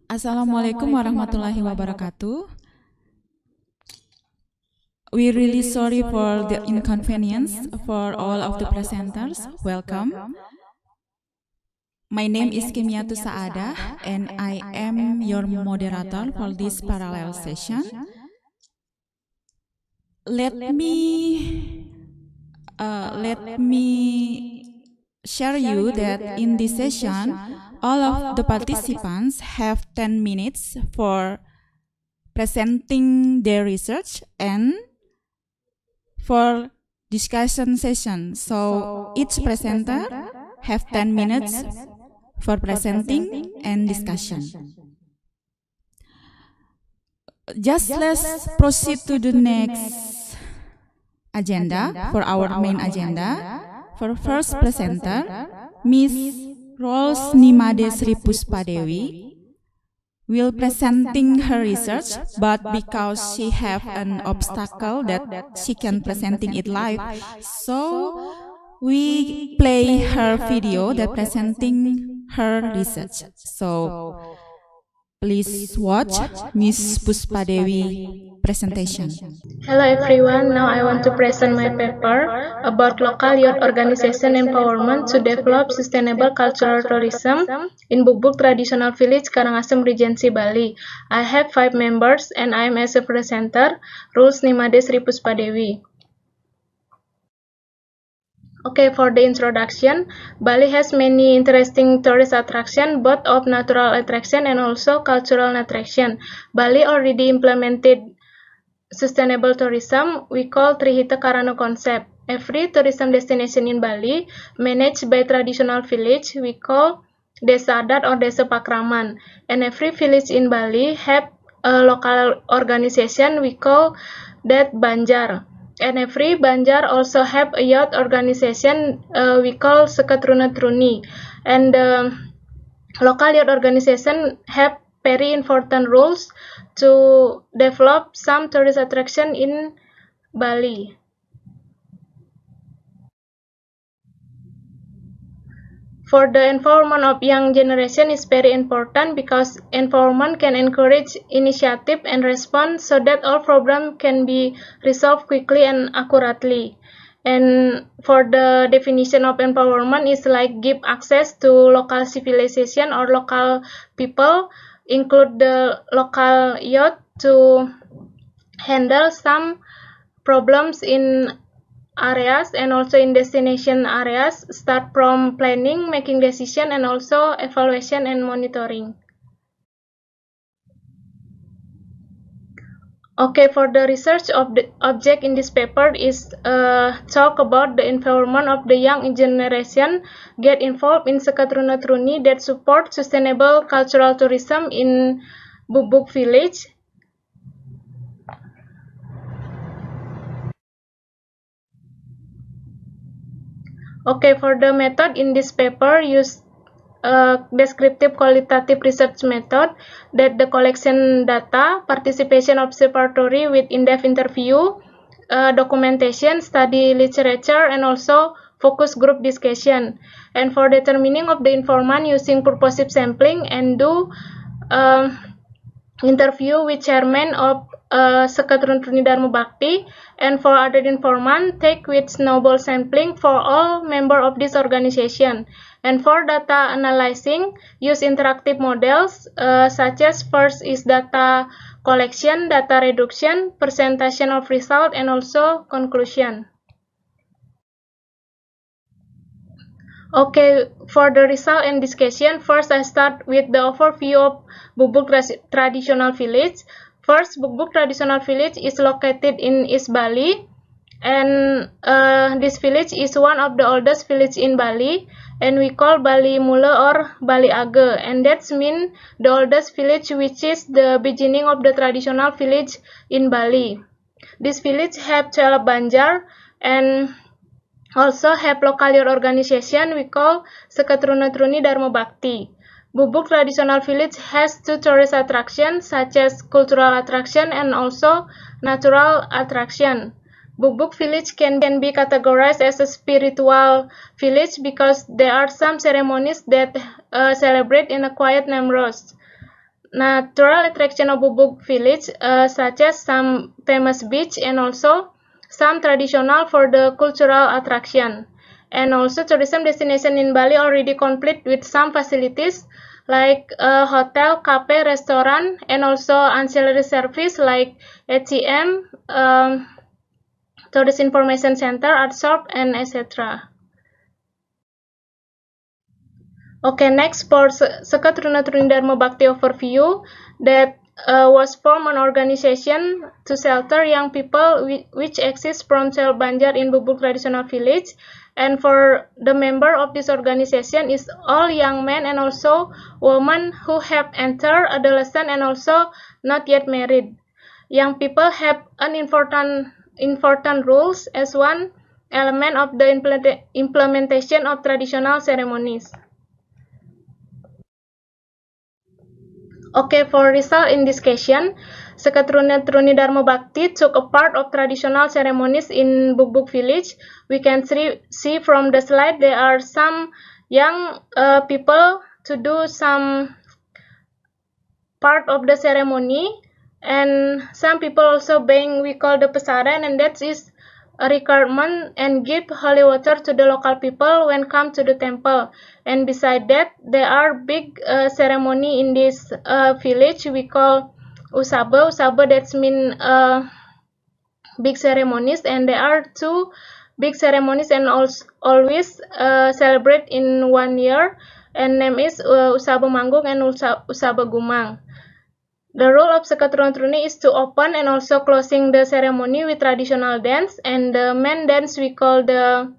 Assalamualaikum warahmatullahi wabarakatuh. We're really sorry for the inconvenience for all of the presenters. Welcome. My name is Kimiatu Saada and I am your moderator for this parallel session. Let me share you that in this session, all of the participants have 10 minutes for presenting their research and for discussion session. So each presenter have 10 minutes for presenting and discussion. Just let's proceed to the next agenda for our main agenda. For first presenter, Miss Rose Nimade Sri Puspadewi will presenting her research, but because she have an obstacle that she can presenting it live, so we play her video that presenting her research. So please watch Miss Puspadewi presentation. Hello everyone, now I want to present my paper about local youth organization empowerment to develop sustainable cultural tourism in Bubuk Traditional Village, Karangasem, Regency, Bali. I have 5 members and I am as a presenter, Rose Nimade Sri Puspadewi. Okay, for the introduction, Bali has many interesting tourist attractions, both of natural attraction and also cultural attraction. Bali already implemented sustainable tourism we call Trihita Karana concept. Every tourism destination in Bali managed by traditional village we call Desa Adat or Desa Pakraman, and every village in Bali have a local organization we call that Banjar, and every Banjar also have a youth organization we call Sekatruna Truni, and local youth organization have very important roles to develop some tourist attraction in Bali. For the empowerment of young generation is very important because empowerment can encourage initiative and response so that all problems can be resolved quickly and accurately. And for the definition of empowerment is like give access to local civilization or local people, include the local youth to handle some problems in areas and also in destination areas, start from planning, making decision, and also evaluation and monitoring. Okay, for the research of the object in this paper is talk about the empowerment of the young generation get involved in Sekatruna Truni that support sustainable cultural tourism in Bubuk village. Okay, for the method in this paper use descriptive qualitative research method that the collection data, participation observatory with in-depth interview, documentation, study literature, and also focus group discussion. And for determining of the informant using purposive sampling and do interview with chairman of Sekatrun Truni Dharma Bhakti, and for other informant take with snowball sampling for all members of this organization. And for data analyzing, use interactive models such as first is data collection, data reduction, presentation of result, and also conclusion. Okay, for the result and discussion, first I start with the overview of Bubuk Traditional Village. First, Bubuk Traditional Village is located in East Bali, and this village is one of the oldest village in Bali, and we call Bali Mula or Bali Aga, and that's mean the oldest village, which is the beginning of the traditional village in Bali. This village have 12 Banjar and also have local youth organization we call Sekatruna Truni Dharma Bhakti. Bubuk Traditional Village has 2 tourist attractions such as cultural attraction and also natural attraction. Bubuk village can be categorized as a spiritual village because there are some ceremonies that celebrate in a quiet Namros. natural attraction of Bubuk village, such as some famous beach and also some traditional for the cultural attraction. And also tourism destination in Bali already complete with some facilities like hotel, cafe, restaurant, and also ancillary service like ATM, tourist information center, art shop, and etc. Okay, next for Sekatruna Dharma Bhakti overview that was formed an organization to shelter young people which exists from Sel Banjar in Bubuk traditional village, and for the member of this organization is all young men and also women who have entered adolescent and also not yet married. Young people have an important rules as one element of the implementation of traditional ceremonies. Okay, for result in this question, Sekatruni Dharma Bhakti took a part of traditional ceremonies in Bubuk village. We can see from the slide there are some young people to do some part of the ceremony, and some people also being we call the pesaran, and that is a requirement and give holy water to the local people when come to the temple. And beside that there are big ceremony in this village we call usaba. That's mean big ceremonies, and there are two big ceremonies and always celebrate in 1 year, and name is usaba manggung and usaba gumang. The role of Sekatruni is to open and also closing the ceremony with traditional dance, and the main dance we call the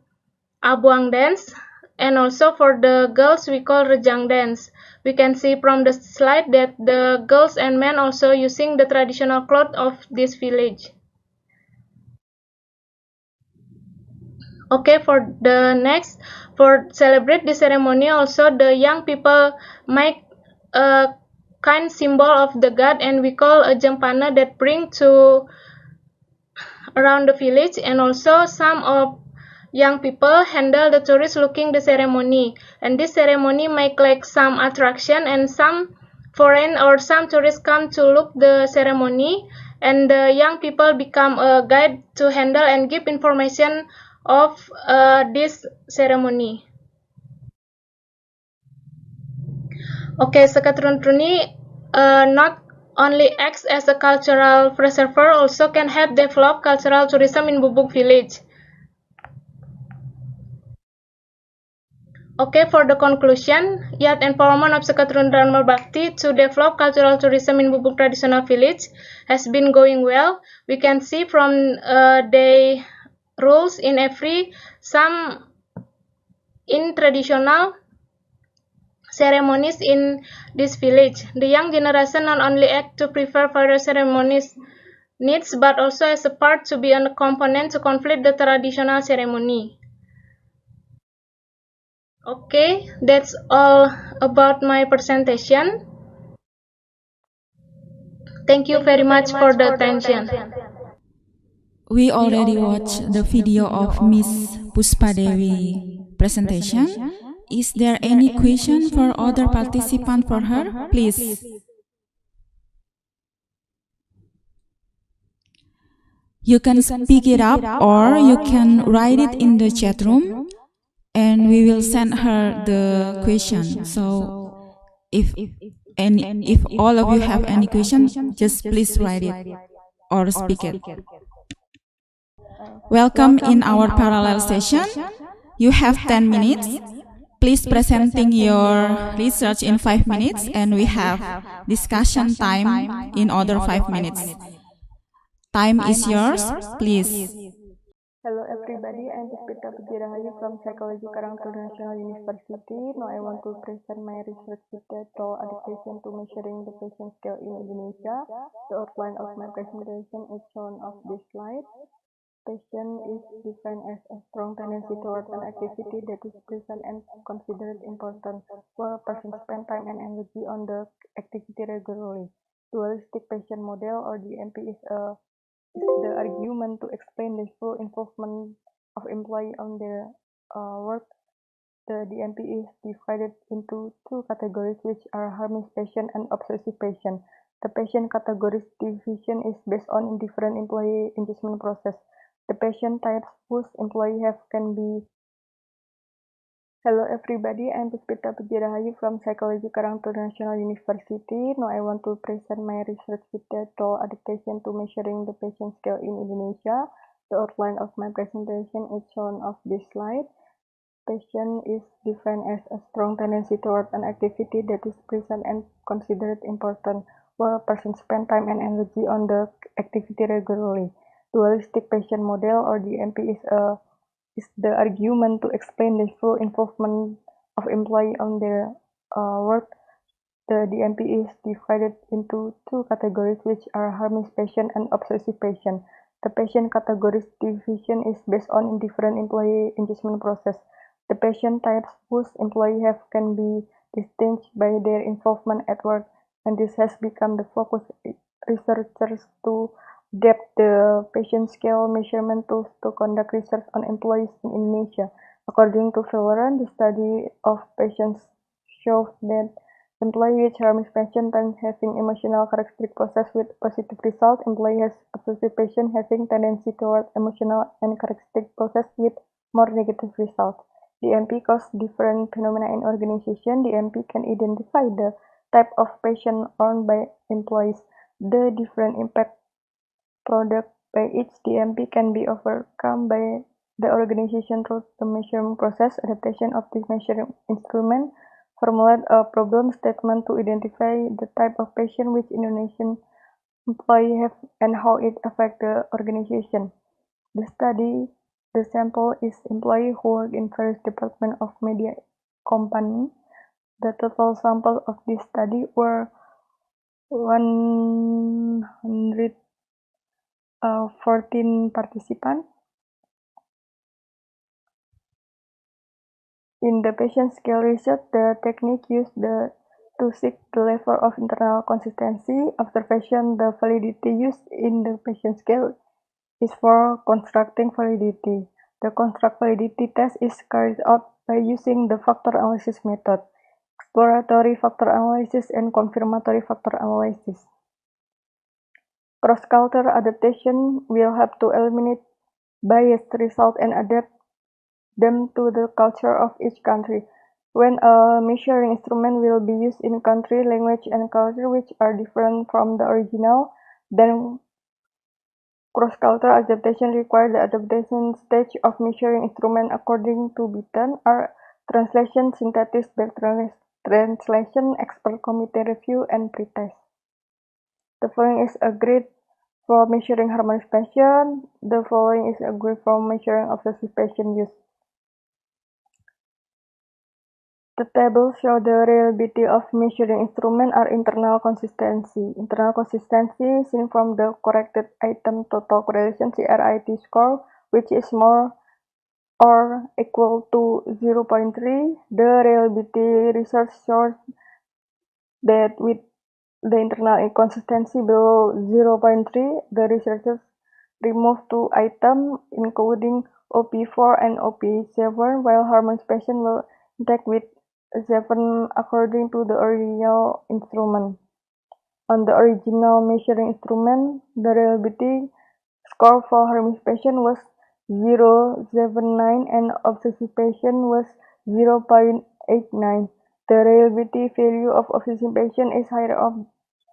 Abuang dance, and also for the girls we call Rejang dance. We can see from the slide that the girls and men also using the traditional cloth of this village. Okay, for the next, for celebrate the ceremony also the young people make a kind symbol of the god, and we call a jampana that bring to around the village, and also some of young people handle the tourists looking the ceremony, and this ceremony make like some attraction, and some foreign or some tourists come to look the ceremony, and the young people become a guide to handle and give information of this ceremony. Okay, Sekatruni not only acts as a cultural preserver, also can help develop cultural tourism in Bubuk village. Okay, for the conclusion, yet empowerment of Sekatruni Dharma Bhakti to develop cultural tourism in Bubuk traditional village has been going well. We can see from the rules in every some in traditional ceremonies in this village. The young generation not only act to prepare for the ceremonies needs, but also as a part to be a component to complete the traditional ceremony. Okay, that's all about my presentation. Thank you very much for the attention. We already watched the video of Miss Puspadewi presentation. Is there any question for other participant for her? Please. You can speak it up or you can write it in the chat room and we will send her the question. So if all of you have any question, just please write it or speak it. Welcome in our parallel session. You have 10 minutes. Please presenting your research in 5 minutes, and we have discussion time in other 5 minutes. Time is yours, please. Hello everybody, I'm Puspita Pujirahayu from Psychology Karangturi National University. Now I want to present my research title Adaptation to Measuring the Patient Scale in Indonesia. The outline of my presentation is shown on this slide. Passion is defined as a strong tendency toward an activity that is present and considered important, while a person spends time and energy on the activity regularly. Dualistic passion model, or DMP, is the argument to explain the full involvement of employee on their work The DMP is divided into two categories, which are harmless patient and obsessive patient. The patient categories division is based on different employee engagement process. The patient types whose employee have can be. Hello everybody, I'm Puspita Pujirahayu from Psychology Karangturi National University. Now I want to present my research with the tool adaptation to measuring the patient scale in Indonesia. The outline of my presentation is shown on this slide. Patient is defined as a strong tendency toward an activity that is present and considered important, while a person spend time and energy on the activity regularly. Dualistic patient model, or DMP, is the argument to explain the full involvement of employee on their work. The DMP is divided into two categories, which are harmless patient and obsessive patient. The patient categories division is based on different employee engagement process. The patient types whose employee have can be distinguished by their involvement at work, and this has become the focus researchers to adapt the patient scale measurement tools to conduct research on employees in Indonesia. According to Valoran, the study of patients shows that employee with harmless patient tend having emotional characteristic process with positive result. Employee has obsessive patient having tendency toward emotional and characteristic process with more negative results. DMP causes different phenomena in organization. DMP can identify the type of patient owned by employees. The different impact product by each DMP can be overcome by the organization through the measurement process. Adaptation of this measuring instrument formulate a problem statement to identify the type of patient which Indonesian employee have and how it affects the organization. The sample is employee who work in various departments of media company. The total sample of this study were 114 participants. In the patient scale research, the technique used to seek the level of internal consistency observation. The validity used in the patient scale is for constructing validity. The construct validity test is carried out by using the factor analysis method, exploratory factor analysis, and confirmatory factor analysis. Cross-cultural adaptation will help to eliminate biased results and adapt them to the culture of each country. When a measuring instrument will be used in country, language, and culture which are different from the original, then cross-cultural adaptation requires the adaptation stage of measuring instrument according to Beaton are translation, synthesis, back translation, expert committee review, and pretest. The following is a grid for measuring harmonious patient. The following is a grid for measuring obsessive patient use. The tables show the reliability of measuring instrument are internal consistency. Internal consistency seen from the corrected item total correlation CRIT score, which is more or equal to 0.3. The reliability research shows that with the internal inconsistency below 0.3, the researchers removed two items, including OP4 and OP7, while harmonious patient were intact with 7 according to the original instrument. On the original measuring instrument, the reliability score for harmonious patient was 0.79 and obsessive patient was 0.89. The reliability value of obsessive patient is higher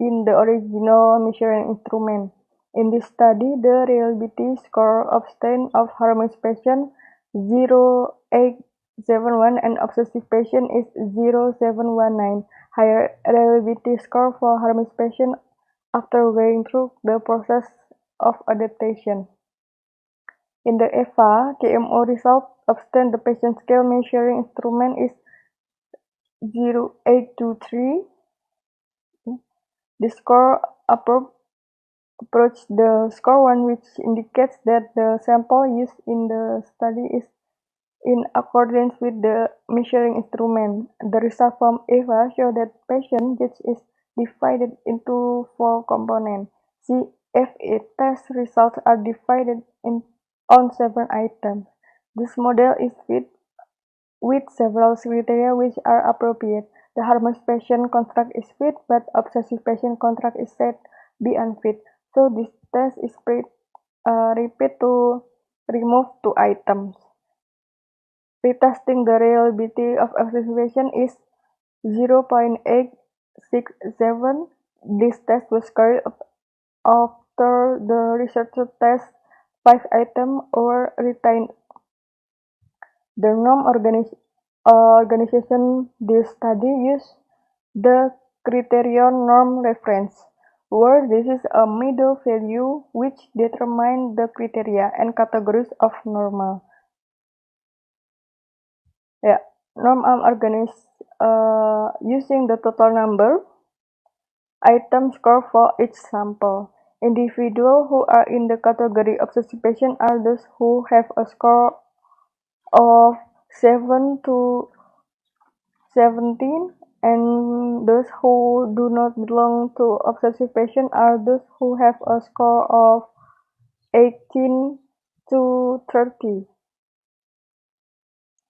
in the original measuring instrument. In this study, the reliability score obtained of harmonious patient 0.871 and obsessive patient is 0.719. Higher reliability score for harmonious patient after going through the process of adaptation. In the EVA, KMO result obtained the patient scale measuring instrument is 0.823. The score approach the score 1, which indicates that the sample used in the study is in accordance with the measuring instrument. The result from EVA show that patient judge is divided into 4 components. CFA test results are divided on 7 items. This model is fit with several criteria which are appropriate. The harmless patient contract is fit, but obsessive patient contract is said be unfit. So this test is repeat to remove two items. Retesting the reliability of observation is 0.867. This test was carried out after the researcher tests 5 items or retained. The organization this study used the criterion norm reference, where this is a middle value which determines the criteria and categories of normal. Yeah, norm organized using the total number item score for each sample. Individuals who are in the category obsessive patient are those who have a score of 7 to 17, and those who do not belong to obsessive patient are those who have a score of 18 to 30.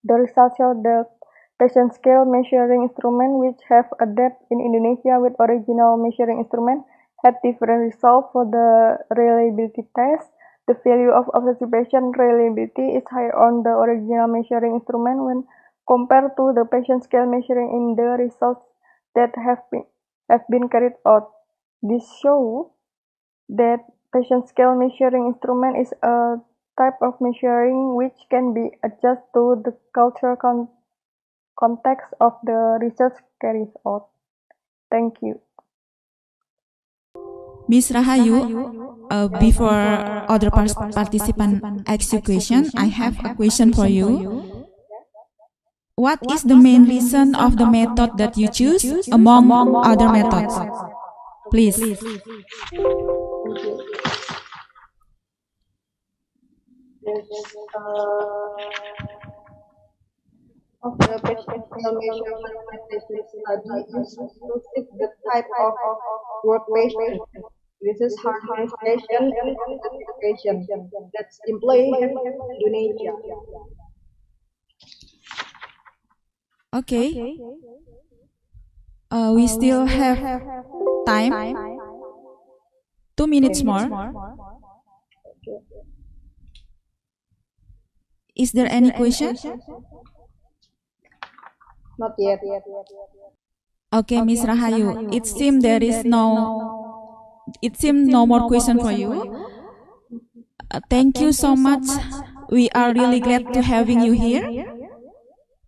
The results show the patient scale measuring instrument which have adapted in Indonesia with original measuring instrument had different results for the reliability test. The value of obsessive patient reliability is higher on the original measuring instrument when compared to the patient scale measuring in the results that have been carried out. This shows that patient scale measuring instrument is a type of measuring which can be adjusted to the cultural context of the research carried out. Thank you. Miss Rahayu, before other participant ask you question, I have a question for you. What is the main reason of the method that you choose among other methods? Please. Of the patient scale measurement method study is to fit the type of work patient. This is harmonization and identification that's in play in Indonesia. Okay. We still have time. 2 minutes more. Is there any question? Not yet. Okay, Miss Rahayu. It seems no more question for you. Thank you so much. We are really glad to having you here.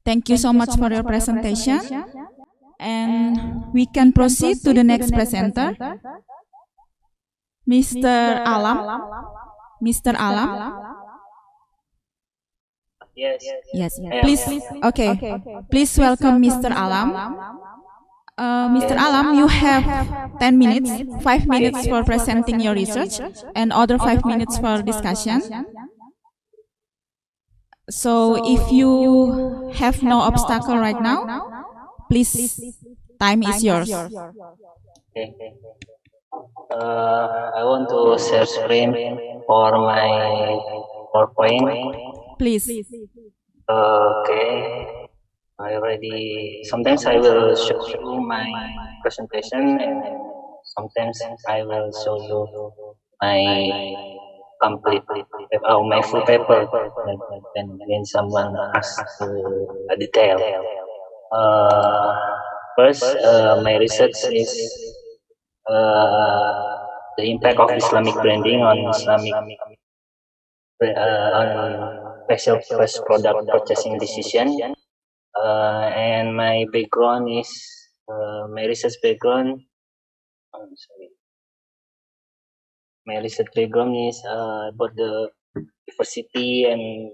Thank you so much for your presentation. And we can proceed to the next presenter, Mr. Alam. Mr. Alam. Yes. Please. Okay. Please welcome Mr. Alam. Mr. Alam, you have 10 minutes, 5 minutes for presenting your research, and other 5 minutes for discussion. So if you have no obstacle right now, please, time is yours. Okay. I want to share screen for my PowerPoint. Please. Okay. I already. Sometimes I will show you my presentation, and sometimes I will show you my complete, my full paper. When someone asks a detail. First, my research is the impact of Islamic branding on special first product purchasing decision. And my background is my research background. My research background is about the diversity, and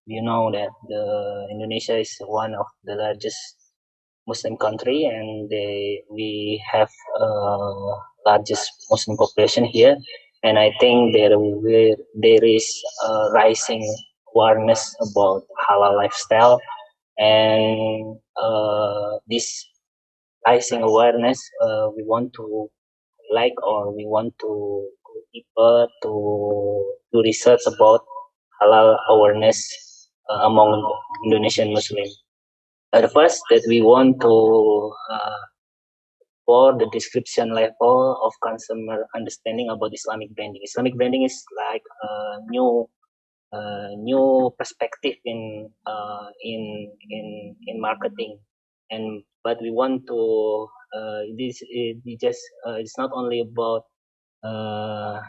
you know that the Indonesia is one of the largest Muslim country, and we have largest Muslim population here, and I think there is rising awareness about halal lifestyle, and this rising awareness we want to we want to go deeper to research about halal awareness among Indonesian Muslims. The first that we want to for the description level of consumer understanding about Islamic branding. Islamic branding is like a new perspective in marketing, and but we want to it's not only about the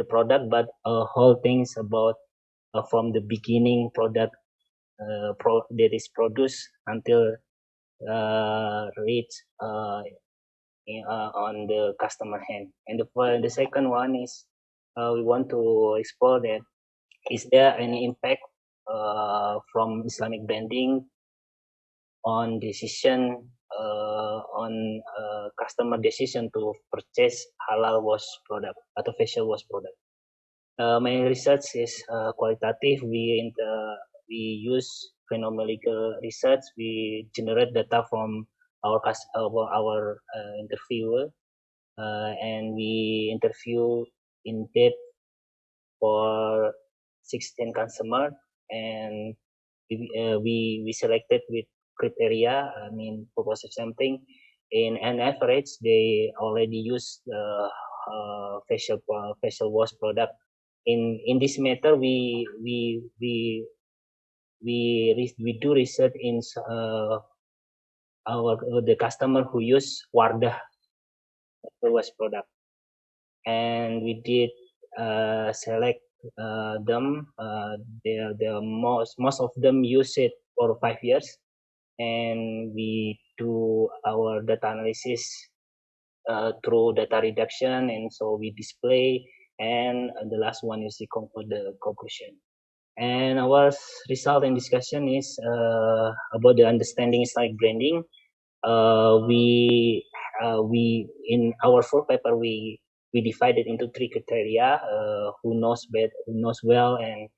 product, but whole things about from the beginning product that is produced until reach on the customer hand. And the second one is we want to explore that is there any impact from Islamic branding on decision on customer decision to purchase halal wash product atau facial wash product. My research is qualitative. We use phenomenological research. We generate data from our interviewer, and we interview in depth for 16 customer, and we selected with criteria. I mean, purpose of something. In an average, they already use the facial wash product. In this matter, we do research in the customer who use Wardah wash product, and we did select them. Most of them use it for 5 years, and we do our data analysis through data reduction, and so we display. And the last one is the conclusion. And our result and discussion is about the understanding Islamic branding. We in our full paper we divided into 3 criteria: who knows well, and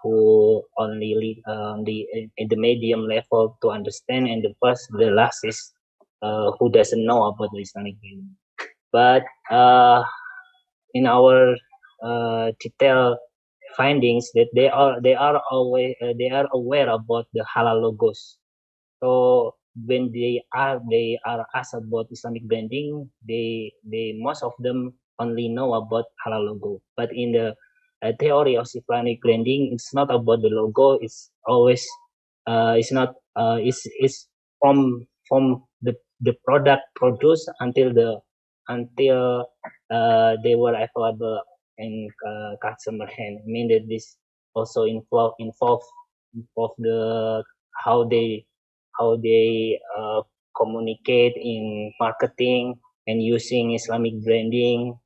who only lead in the medium level to understand, and the last is who doesn't know about the Islamic branding. But in our detailed findings, that they are aware about the halal logos. So when they are asked about Islamic branding, they most of them only know about halal logo. But in the theory of Islamic branding, it's not about the logo. It's always it's not it's from the product produced until they were available in customer hand. I mean that this also involve the how they communicate in marketing and using Islamic branding.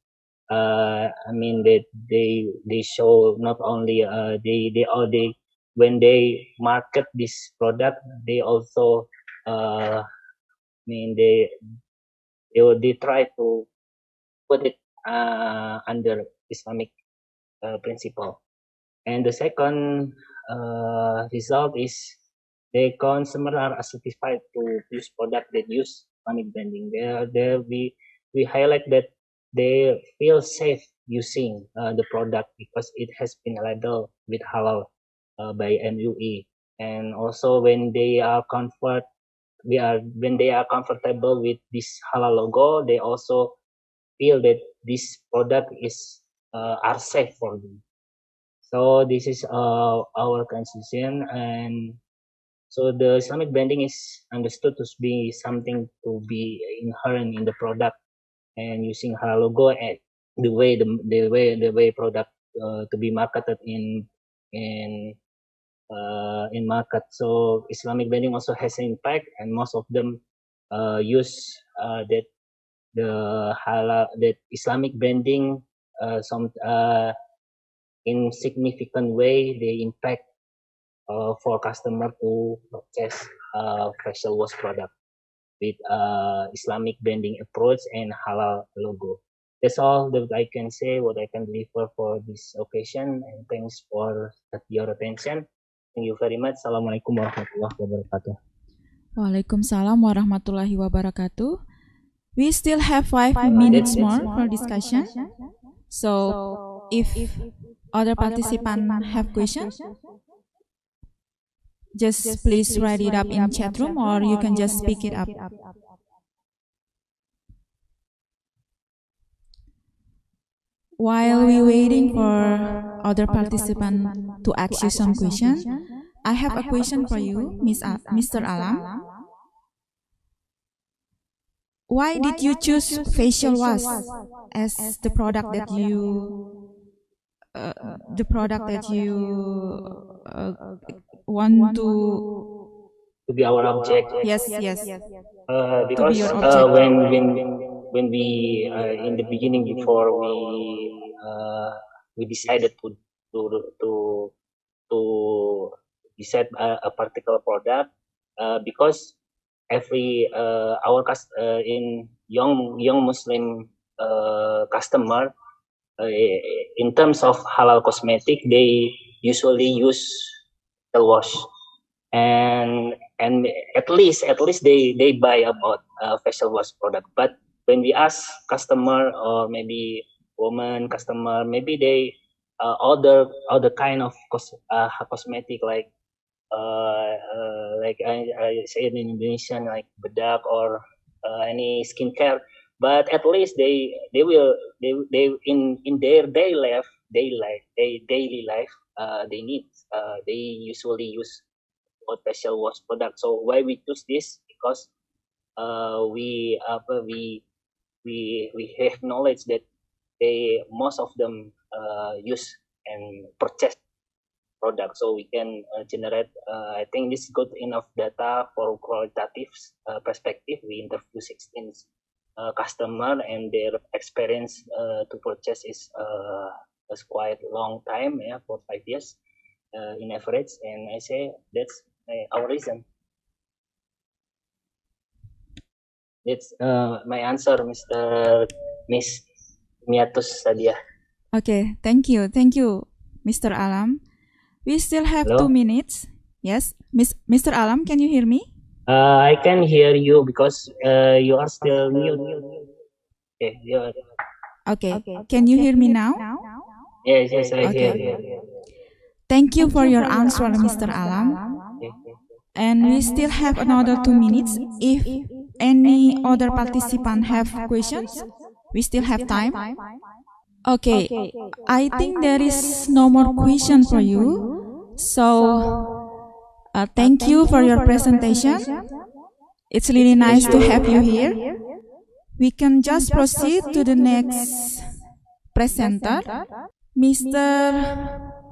I mean that they show not only they when they market this product, they also I mean they try to put it under Islamic principle. And the second result is the consumer are certified to use product that use Islamic branding. We highlight that they feel safe using the product because it has been labeled with halal by MUE. And also when they are comfortable with this halal logo, they also feel that this product is are safe for them. So this is our conclusion. And so the Islamic branding is understood to be something to be inherent in the product, and using halal logo and the way product to be marketed in market. So Islamic branding also has an impact, and most of them use that the halal that Islamic branding in significant way they impact for customer to purchase facial wash product with Islamic branding approach and halal logo. That's all that I can say, what I can deliver for this occasion, and thanks for your attention. Thank you very much. Assalamualaikum warahmatullahi wabarakatuh. Waalaikumsalam warahmatullahi wabarakatuh. We still have 5 minutes more for discussion. So if other participants have questions, Just please write it up in chat room, or you can just speak it up. While we waiting for other participants to ask you some question, I have a question for you, Mr. Alam. Why did you choose facial wash as the product that you want To be our object. Yes. To be Because your object. when we in the beginning, before we decided to decide a particular product, because every in young Muslim customer, in terms of halal cosmetic, they usually use facial wash, and at least they buy about facial wash product. But when we ask customer, or maybe woman customer, maybe they other kind of cosmetic, like I say in Indonesian, like bedak, or any skincare. But at least they in their daily life, they usually use facial wash product. So why we choose this? Because we have knowledge that most of them use and purchase product, so we can generate. I think this is good enough data for qualitative perspective. We interview 16 customer, and their experience to purchase is quite long time, 4-5 years in average. And I say that's our reason. That's my answer, Miss Miatus Sadia. Okay, thank you, Mr. Alam. We still have Hello? 2 minutes. Yes, Mr. Alam, can you hear me? I can hear you because you are still mute. Okay, Okay. Can you hear me now? yes, I Okay. hear. Thank you for your answer, Mr. Alam. Okay. And we still have another 2 minutes. If any other participant have questions, we still have time. Okay, I think there is no more question for you. So, thank you for your presentation. It's really nice to have you here. We can just proceed to the next presenter, Mr.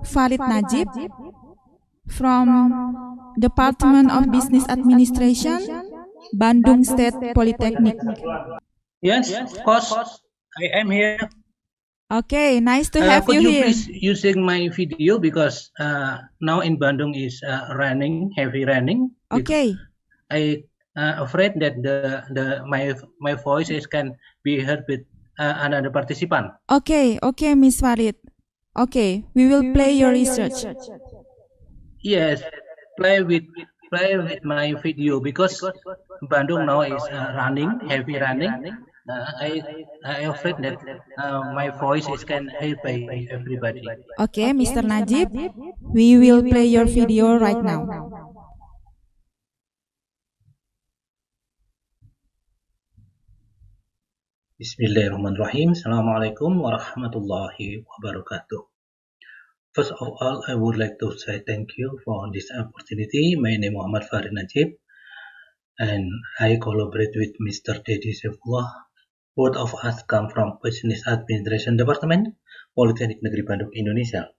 Farid Najib from Department of Business Administration, Bandung State Polytechnic. Yes, of course. I am here. Okay, nice to have could you you here. please using my video, because now in Bandung is raining, heavy raining. Okay. I afraid that my voice can be heard with another participant. Okay, Miss Farid. Okay, we will play your research. Yes, play with my video, because Bandung now is running, heavy running. I afraid that my voice can heard by everybody. Okay, Mr. Najib, we will play your video right now. Bismillahirrahmanirrahim. Assalamualaikum warahmatullahi wabarakatuh. First of all, I would like to say thank you for this opportunity. My name is Muhammad Farid Najib, and I collaborate with Mr. Dedi Saifullah. Both of us come from Business Administration Department, Polytechnic Negeri Bandung, Indonesia.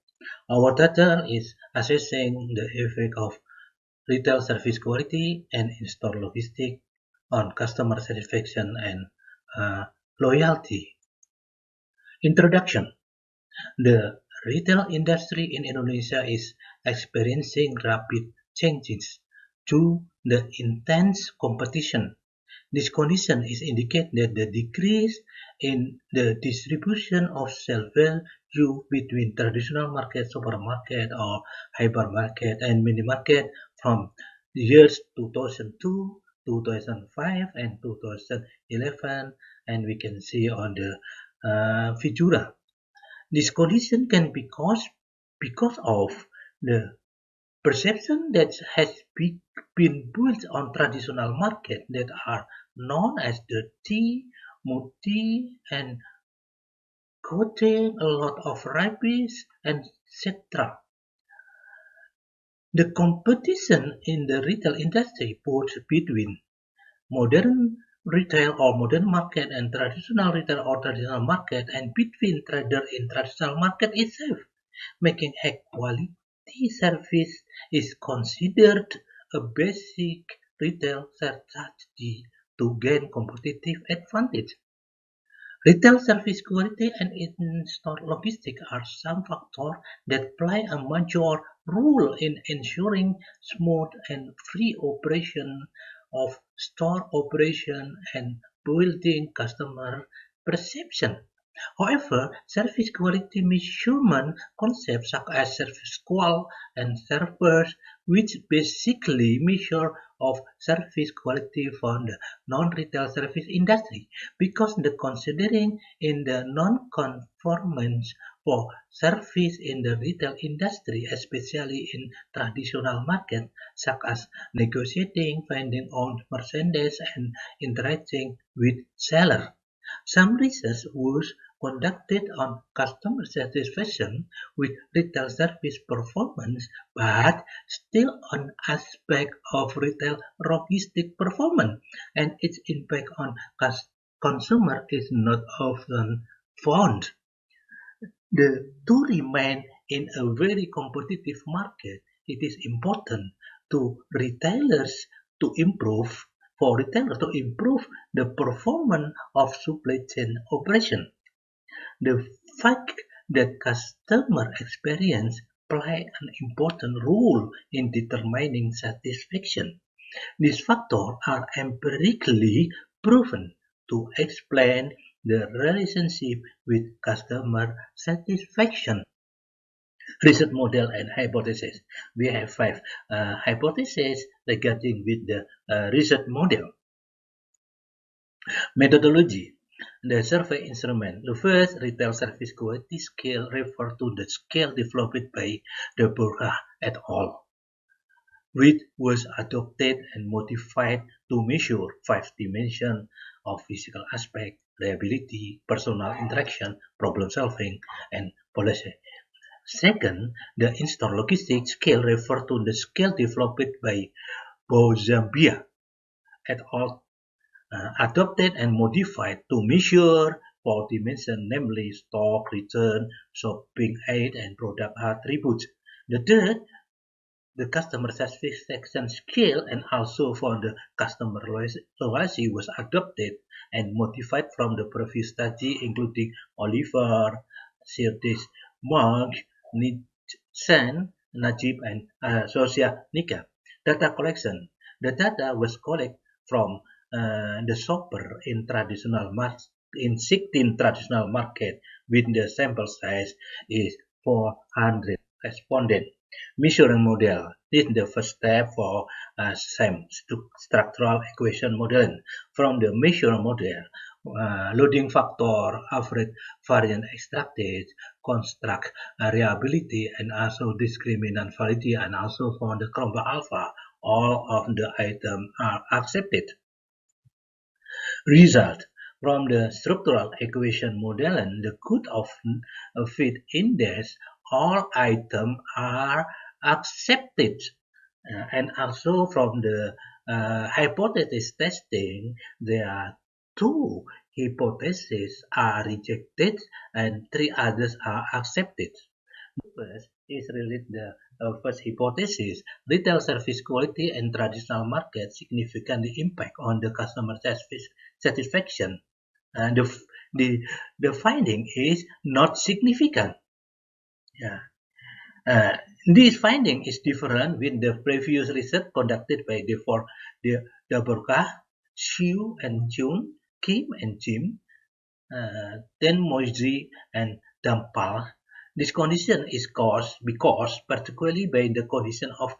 Our title is assessing the effect of retail service quality and in-store logistics on customer satisfaction and loyalty. Introduction. The retail industry in Indonesia is experiencing rapid changes due to the intense competition. This condition is indicate that the decrease in the distribution of sales value between traditional market, supermarket, or hypermarket and mini market from the years 2002, 2005, and 2011, and we can see on the figura. This condition can be caused because of the Perception that has been built on traditional markets that are known as dirty, muddy, and coating a lot of rubbish, etc. The competition in the retail industry, both between modern retail or modern market and traditional retail or traditional market, and between trader in traditional market itself, making high quality service is considered a basic retail strategy to gain competitive advantage. Retail service quality and in-store logistics are some factors that play a major role in ensuring smooth and free operation of store operation and building customer perception. However, service quality measurement concepts such as service qual and servers, which basically measure of service quality for the non-retail service industry, because the considering in the non-conformance for service in the retail industry, especially in traditional market, such as negotiating, finding on merchandise, and interacting with seller. Some research was conducted on customer satisfaction with retail service performance, but still an aspect of retail logistic performance, and its impact on consumer is not often found. To remain in a very competitive market, it is important to retailers to improve for retailers to improve the performance of supply chain operation. The fact that customer experience play an important role in determining satisfaction. These factors are empirically proven to explain the relationship with customer satisfaction. Research model and hypothesis. We have five hypotheses regarding with the research model. Methodology. The survey instrument. The first retail service quality scale refers to the scale developed by De Burgh et al., which was adopted and modified to measure 5 dimensions of physical aspect, reliability, personal interaction, problem solving, and policy. Second, the in-store logistics scale refers to the scale developed by Bozambia et al., adopted and modified to measure 4 dimensions, namely stock, return, shopping aid, and product attributes. The third, the customer satisfaction scale and also for the customer loyalty was adopted and modified from the previous study, including Oliver, Sirtis, Mark, Nielsen, Najib, and Social Data collection. The data was collected from the shopper in 16 traditional market with the sample size is 400 respondents. Measuring model is the first step for some structural equation modeling. From the measure model, loading factor, average variance extracted, construct reliability, and also discriminant validity, and also for the Chromba alpha, all of the items are accepted. Result. From the structural equation modeling, the good of fit index, all items are accepted. And also from the hypothesis testing, there are 2 hypotheses are rejected and 3 others are accepted. The first is really the first hypothesis. Retail service quality and traditional market significantly impact on the customer satisfaction. And the finding is not significant. This finding is different with the previous research conducted by De Burgh, Xu and Jung, Kim and Jim, then Moisey and Dampal. This condition is caused because particularly by the condition of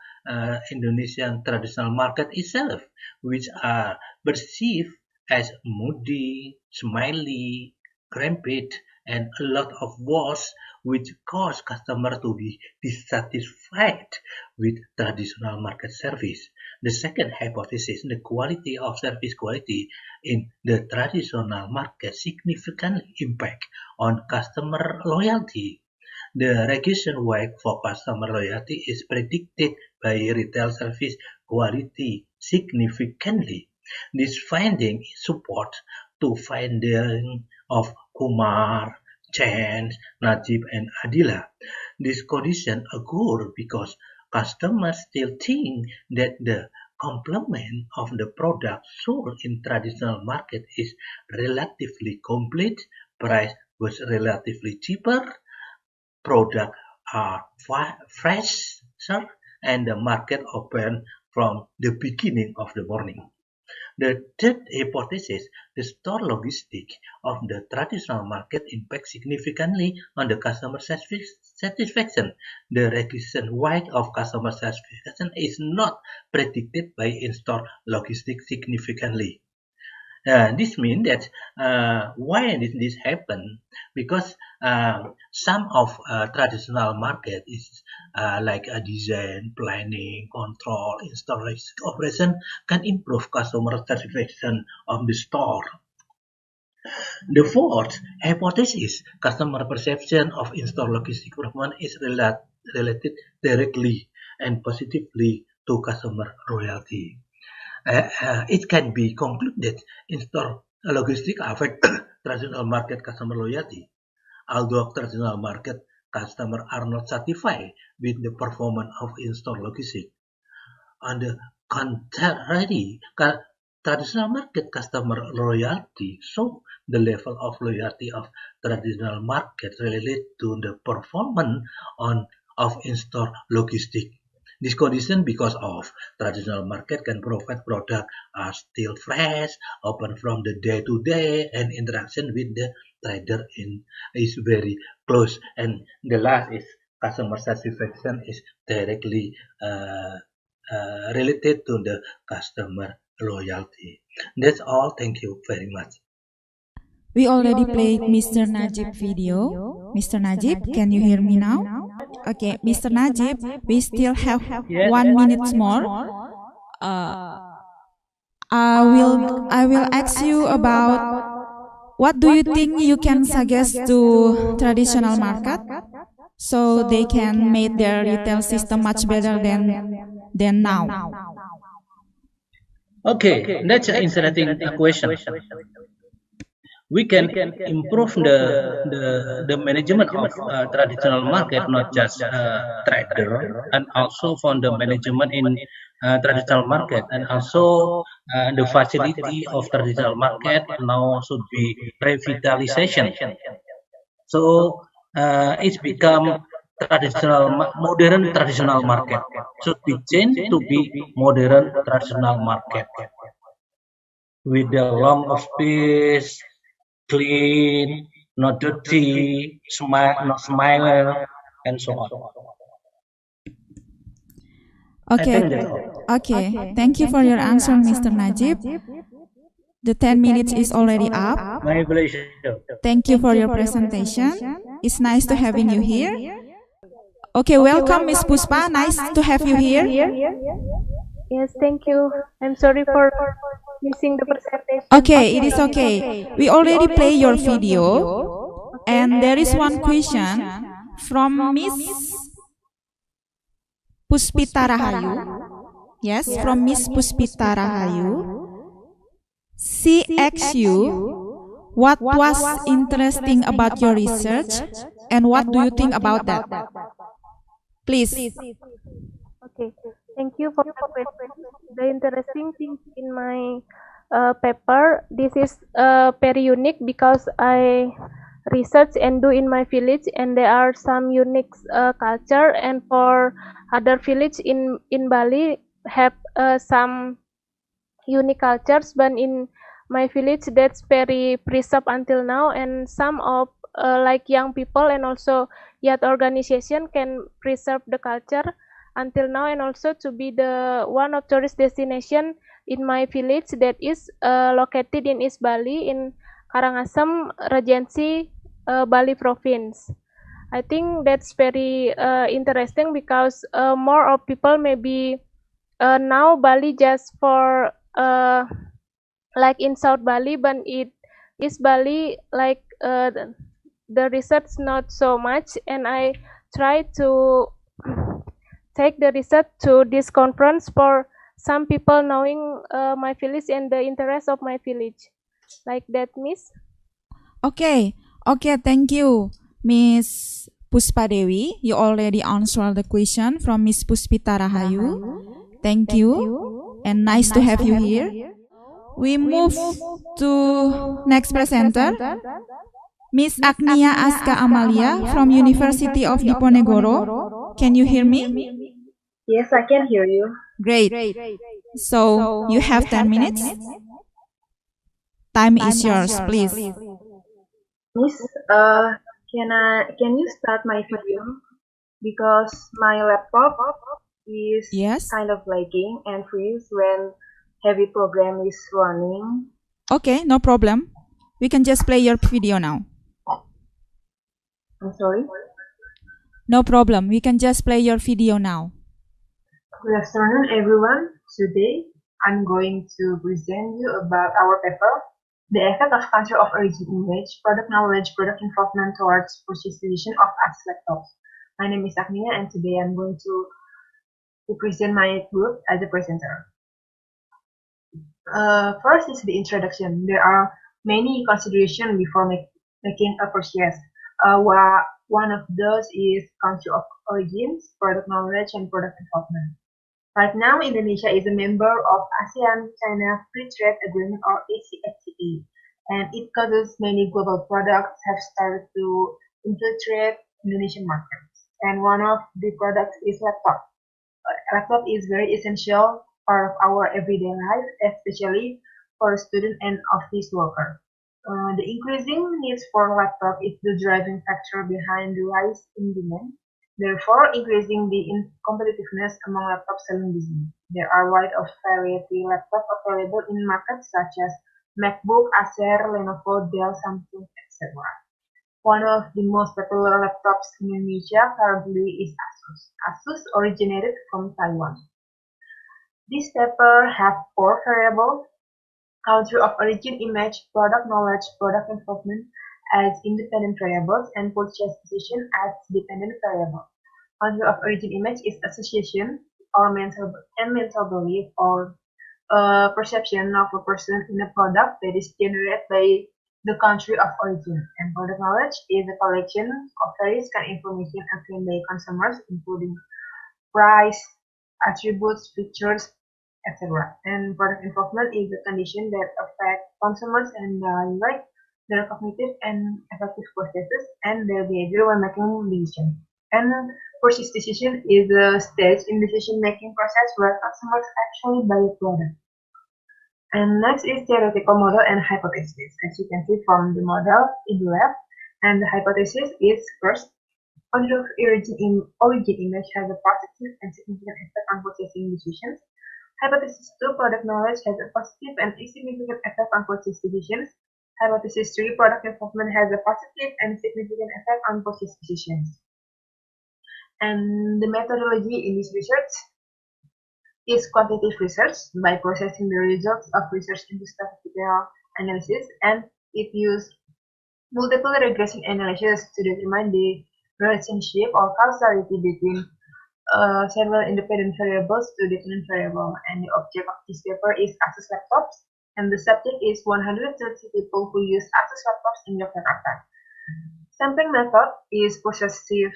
Indonesian traditional market itself, which are perceived as moody, smiley, cramped, and a lot of words which cause customers to be dissatisfied with traditional market service. The second hypothesis, the quality of service quality in the traditional market significantly impact on customer loyalty. The regulation weight for customer loyalty is predicted by retail service quality significantly. This finding supports to finding of Kumar, Chen, Najib, and Adila. This condition occurs because customers still think that the complement of the product sold in traditional market is relatively complete, price was relatively cheaper, products are fresher, and the market open from the beginning of the morning. The third hypothesis, the store logistics of the traditional market impact significantly on the customer satisfaction. The regulation weight of customer satisfaction is not predicted by in-store logistics significantly. This means that why did this happen? Because some of traditional market is like a design, planning, control, installation, operation can improve customer satisfaction of the store. The fourth hypothesis, customer perception of in-store logistic improvement is related directly and positively to customer loyalty. It can be concluded in-store logistics affect traditional market customer loyalty. Although traditional market customers are not satisfied with the performance of in-store logistics. On the contrary, traditional market customer loyalty show the level of loyalty of traditional market related to the performance of in-store logistics. This condition because of traditional market can provide product are still fresh, open from the day to day, and interaction with the trader is very close. And the last is customer satisfaction is directly related to the customer loyalty. That's all. Thank you very much. We already played Mr. Najib video. Mr. Najib, can you hear me now? Okay, Mr. Najib, we still have 1 minute more. I will ask you about what do you think you can suggest to traditional market so they can make their retail system much better than now. Okay, that's an interesting question. We can improve the management of traditional market, not just trader, and also from the management in traditional market, and also the facility of traditional market now should be revitalization. So it's become modern traditional market should be changed to be modern traditional market with the long of space, clean, not dirty, not smiler, and so on. Okay. Thank you for your answer, Mr. Najib. The 10 minutes is already up. My pleasure. Thank you for your presentation. It's nice to having you here. Okay, welcome, Miss Puspa. Nice to have you here. Yes, thank you. I'm sorry for missing the presentation. Okay, it is okay. We already play your video, and there is one question from Miss Puspita Rahayu. Yes, from Miss Puspita Rahayu. She asks you, what was interesting about your research, and what do you think about that? Please. Okay, thank you for the interesting things in my paper. This is very unique because I research and do in my village, and there are some unique culture, and for other village in Bali have some unique cultures, but in my village that's very preserved until now, and some of like young people and also youth organization can preserve the culture until now, and also to be the one of tourist destination in my village that is located in East Bali in Karangasem Regency Bali province. I think that's very interesting because more of people maybe now Bali just for like in South Bali, but it is Bali like the research not so much, and I try to take the research to this conference for some people knowing my village and the interest of my village, like that, Miss. Okay, thank you, Miss Puspa Dewi. You already answered the question from Miss Puspita Rahayu. Thank you, and nice to have you here. We move to next presenter, Miss ICIASGA Amalia from University of Diponegoro. Can you hear me? Yes, I can hear you. Great. So you have 10 minutes. Time is yours, please. Miss, can you start my video? Because my laptop is kind of lagging and freeze when heavy program is running. Okay, no problem. We can just play your video now. I'm sorry? No problem. We can just play your video now. Good afternoon, everyone. Today, I'm going to present you about our paper, The Effect of Country of Origin Image, Product Knowledge, Product Involvement Towards Purchase Decision of Access Laptops. My name is Agnia, and today I'm going to present my group as a presenter. First is the introduction. There are many considerations before making a purchase. One of those is country of origins, product knowledge, and product involvement. Right now, Indonesia is a member of ASEAN-China Free Trade Agreement, or ACFTA, and it causes many global products have started to infiltrate Indonesian markets. And one of the products is laptop. Laptop is very essential part of our everyday life, especially for a student and office worker. The increasing needs for laptop is the driving factor behind the rise in demand, therefore increasing the competitiveness among laptop selling business. There are wide variety laptops available in markets such as MacBook, Acer, Lenovo, Dell, Samsung, etc. One of the most popular laptops in Indonesia currently is Asus. Asus originated from Taiwan. This paper has 4 variables: country of origin, image, product knowledge, product involvement as independent variables, and purchase decision as dependent variable. Country of origin image is association or mental belief or perception of a person in a product that is generated by the country of origin. And product knowledge is a collection of various kind of information obtained by consumers, including price, attributes, features, etc. And product involvement is a condition that affect consumers and evaluate their cognitive and affective processes and their behavior when making decisions. And purchase decision is a stage in decision-making process where consumers actually buy a product. And next is theoretical model and hypothesis. As you can see from the model in the left, and the hypothesis is first, country of origin image has a positive and significant effect on purchasing decisions. Hypothesis 2, product knowledge has a positive and significant effect on purchase decisions. Hypothesis 3, product involvement has a positive and significant effect on purchase decisions. And the methodology in this research is quantitative research by processing the results of research into statistical analysis, and it uses multiple regression analysis to determine the relationship or causality between several independent variables to different variables. And the object of this paper is Asus laptops, and the subject is 130 people who use Asus laptops in Yogyakarta. Sampling method is purposive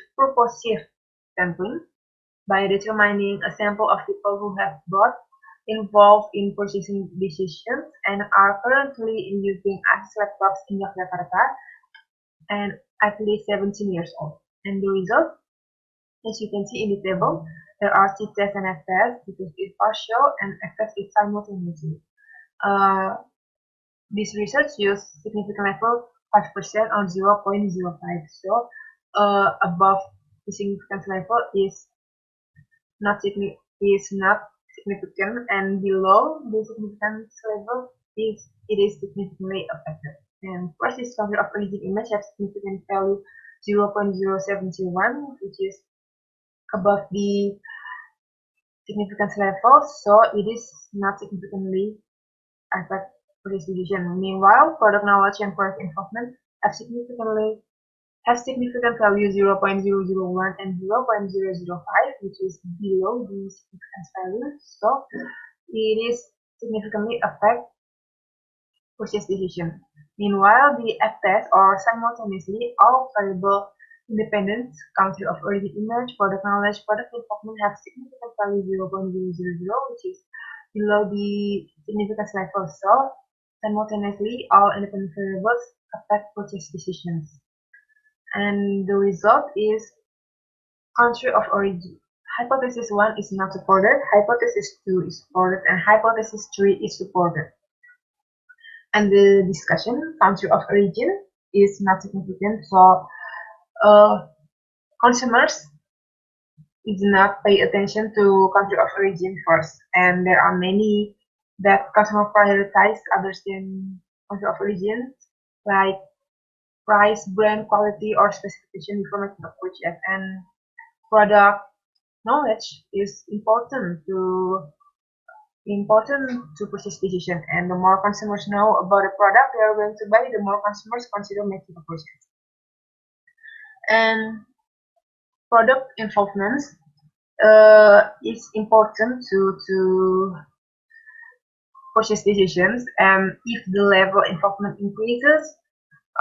sampling by determining a sample of people who have both involved in purchasing decisions and are currently using Asus laptops in Yogyakarta and at least 17 years old. And the result, as you can see in the table, there are T-test and F-test. T-test is partial and F-test is simultaneously. This research used significant level 5% or 0.05. So above the significance level is not significant, and below the significance level it is significantly affected. And first is country of origin image have significant value 0.0701, which is above the significance level, so it is not significantly affect purchase decision. Meanwhile, product knowledge and product involvement have significant value 0.001 and 0.005, which is below the significance value, so it is significantly affect purchase decision. Meanwhile, the FTES or simultaneously all variable independent country of origin image, product knowledge, product involvement have significant value 0.000, which is below the significance level, so simultaneously all independent variables affect purchase decisions. And the result is country of origin. Hypothesis 1 is not supported, hypothesis 2 is supported, and hypothesis 3 is supported. And the discussion, country of origin is not significant, so consumers do not pay attention to country of origin first, and there are many that customer prioritize other than country of origin, like price, brand, quality, or specification before making a purchase. And product knowledge is important to purchase decision, and the more consumers know about the product they are going to buy, the more consumers consider making a purchase. And product involvement is important to purchase decisions, and if the level of involvement increases,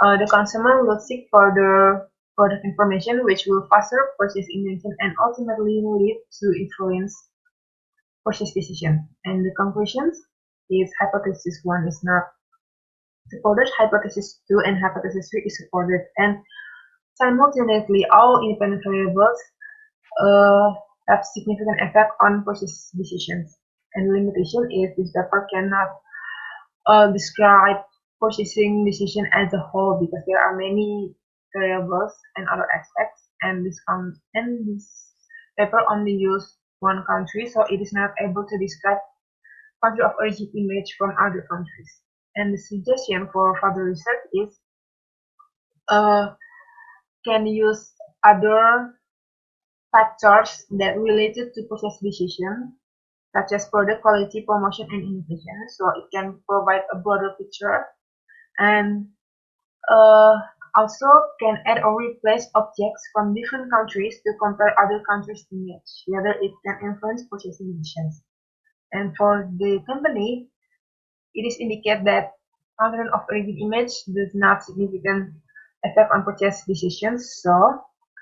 the consumer will seek further product information, which will foster purchase intention and ultimately lead to influence purchase decision. And the conclusions is hypothesis 1 is not supported, hypothesis 2 and hypothesis 3 is supported, and simultaneously all independent variables have significant effect on purchase decisions. And the limitation is this paper cannot describe purchasing decision as a whole, because there are many variables and other aspects, and this paper only use one country, so it is not able to describe country of origin image from other countries. And the suggestion for further research is can use other factors that related to purchase decision, such as product quality, promotion, and innovation, so it can provide a broader picture, and also can add or replace objects from different countries to compare other countries' image, whether it can influence purchasing decisions. And for the company, it is indicate that country of origin image does not significant effect on purchase decisions, so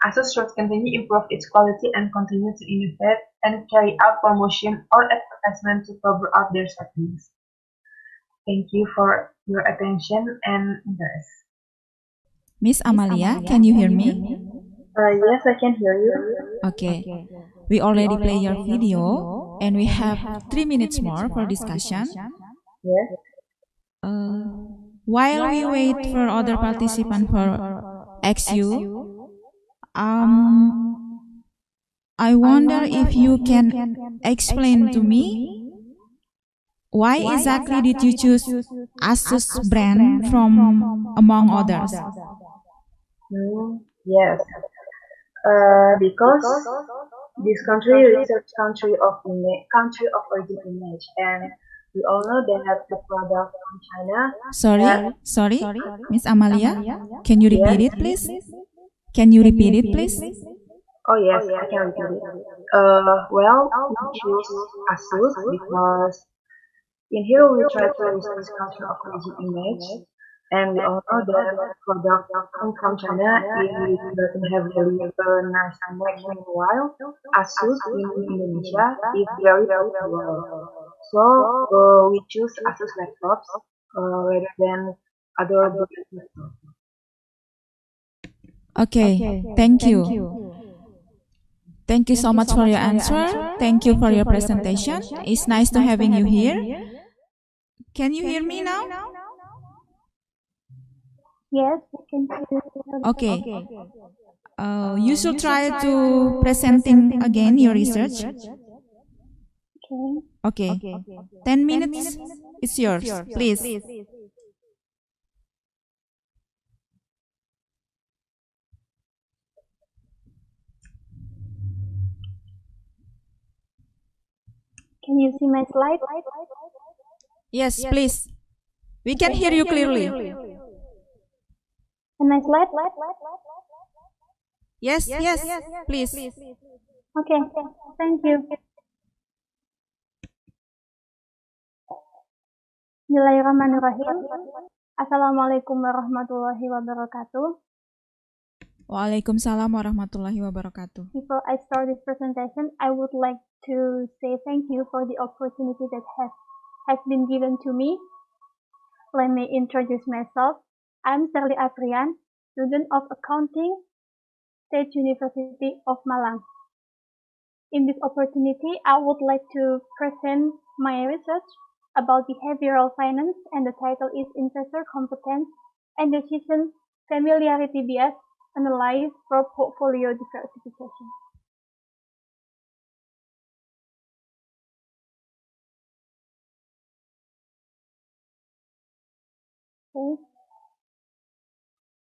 ASUS should continue improve its quality and continue to innovate and carry out promotion or advertisement to cover up their shortcomings. Thank you for your attention and interest. Miss Amalia, can you hear me? Yes, I can hear you. Okay. We already play your video, and we have 3 minutes more for discussion. Yes. While we wait for other participants for XU, I wonder if you can explain to me why exactly did you choose ASUS brand from among others? Yes. Because this country research country of origin image, and we all know that the product from China. Sorry, Miss Amalia, can you repeat it, please? Can you repeat it, please? Oh yes, I can repeat it. Well, we choose ASUS because in here we try to research culture of origin image, and we all know that product from China it doesn't have really a nice image. Meanwhile, ASUS in Indonesia is very popular. So we choose ASUS laptops rather than other laptops. Okay, thank you. Thank you so much for your answer. Thank you for your presentation. It's nice to having you here. Can you hear me now? Yes, I can hear you. Okay. You should try to presenting again your research. Okay. 10 minutes. It's yours, please. Can you see my slide? Yes, please. We can hear you clearly. And my slide? Yes, please. Okay, thank you. Bismillahirrahmanirrahim. Assalamualaikum warahmatullahi wabarakatuh. Waalaikumsalam warahmatullahi wabarakatuh. Before I start this presentation, I would like to say thank you for the opportunity that has been given to me. Let me introduce myself. I'm Sherly Aprian, student of Accounting, State University of Malang. In this opportunity, I would like to present my research about behavioral finance, and the title is Investor Competence and Decision Familiarity Bias Analysis for Portfolio Diversification. Okay.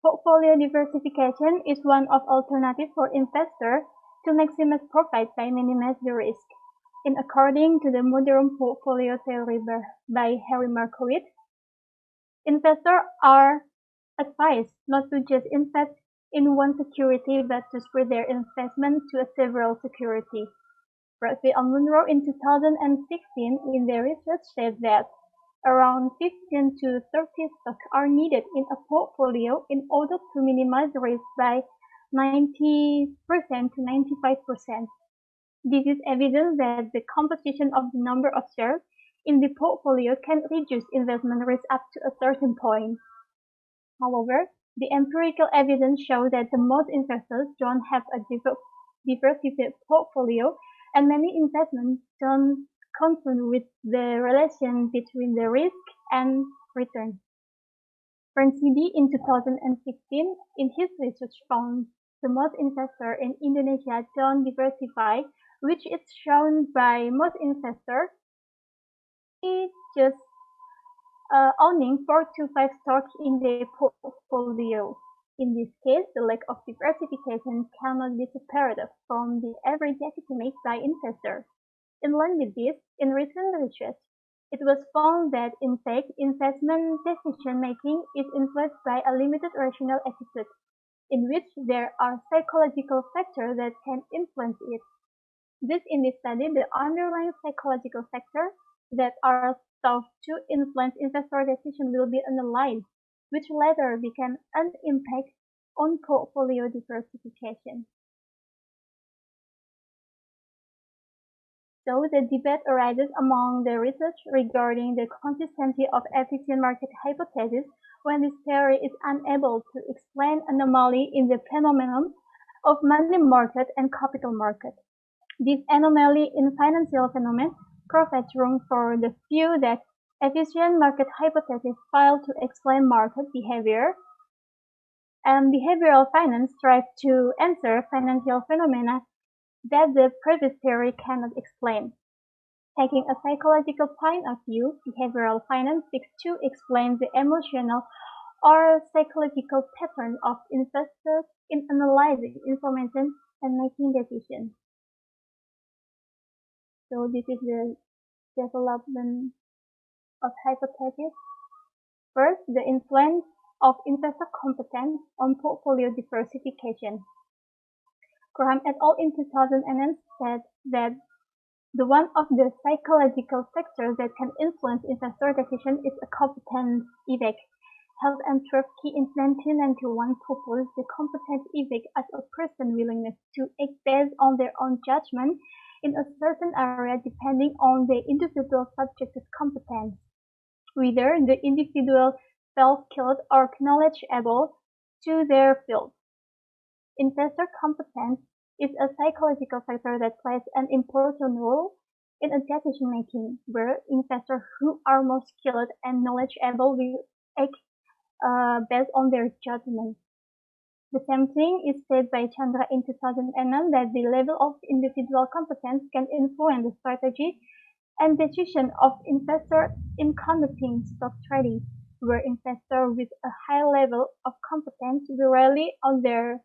Portfolio diversification is one of alternatives for investors to maximize profit by minimizing the risk. In according to the modern portfolio theory by Harry Markowitz, investors are advised not to just invest in one security but to spread their investment to several securities. Bradley and Monroe in 2016 in their research said that around 15 to 30 stocks are needed in a portfolio in order to minimize risk by 90% to 95%. This is evidence that the composition of the number of shares in the portfolio can reduce investment risk up to a certain point. However, the empirical evidence shows that the most investors don't have a diversified portfolio, and many investments don't concern with the relation between the risk and return. Francidi in 2016 in his research found the most investors in Indonesia don't diversify, which is shown by most investors is just owning 4 to 5 stocks in their portfolio. In this case, the lack of diversification cannot be separated from the average decision made by investors. In line with this, in recent research, it was found that in fact, investment decision-making is influenced by a limited rational attitude, in which there are psychological factors that can influence it. This in this study, the underlying psychological factors that are thought to influence investor decision will be analyzed, which later became an impact on portfolio diversification. So the debate arises among the research regarding the consistency of efficient market hypothesis when this theory is unable to explain anomaly in the phenomenon of money market and capital market. This anomaly in financial phenomena provides room for the view that efficient market hypotheses fail to explain market behavior, and behavioral finance strives to answer financial phenomena that the previous theory cannot explain. Taking a psychological point of view, behavioral finance seeks to explain the emotional or psychological pattern of investors in analyzing information and making decisions. So this is the development of hypothesis. First, the influence of investor competence on portfolio diversification. Graham et al. In 2009 said that the one of the psychological factors that can influence investor decision is a competence effect. Health and Trust Key in 1991 proposed the competence effect as a person's willingness to act based on their own judgment in a certain area depending on the individual subject's competence, whether the individual felt skilled or knowledgeable to their field. Investor competence is a psychological factor that plays an important role in a decision making, where investors who are more skilled and knowledgeable will act based on their judgment. The same thing is said by Chandra in 2009 that the level of individual competence can influence the strategy and decision of investors in conducting stock trading, where investors with a high level of competence will rely on their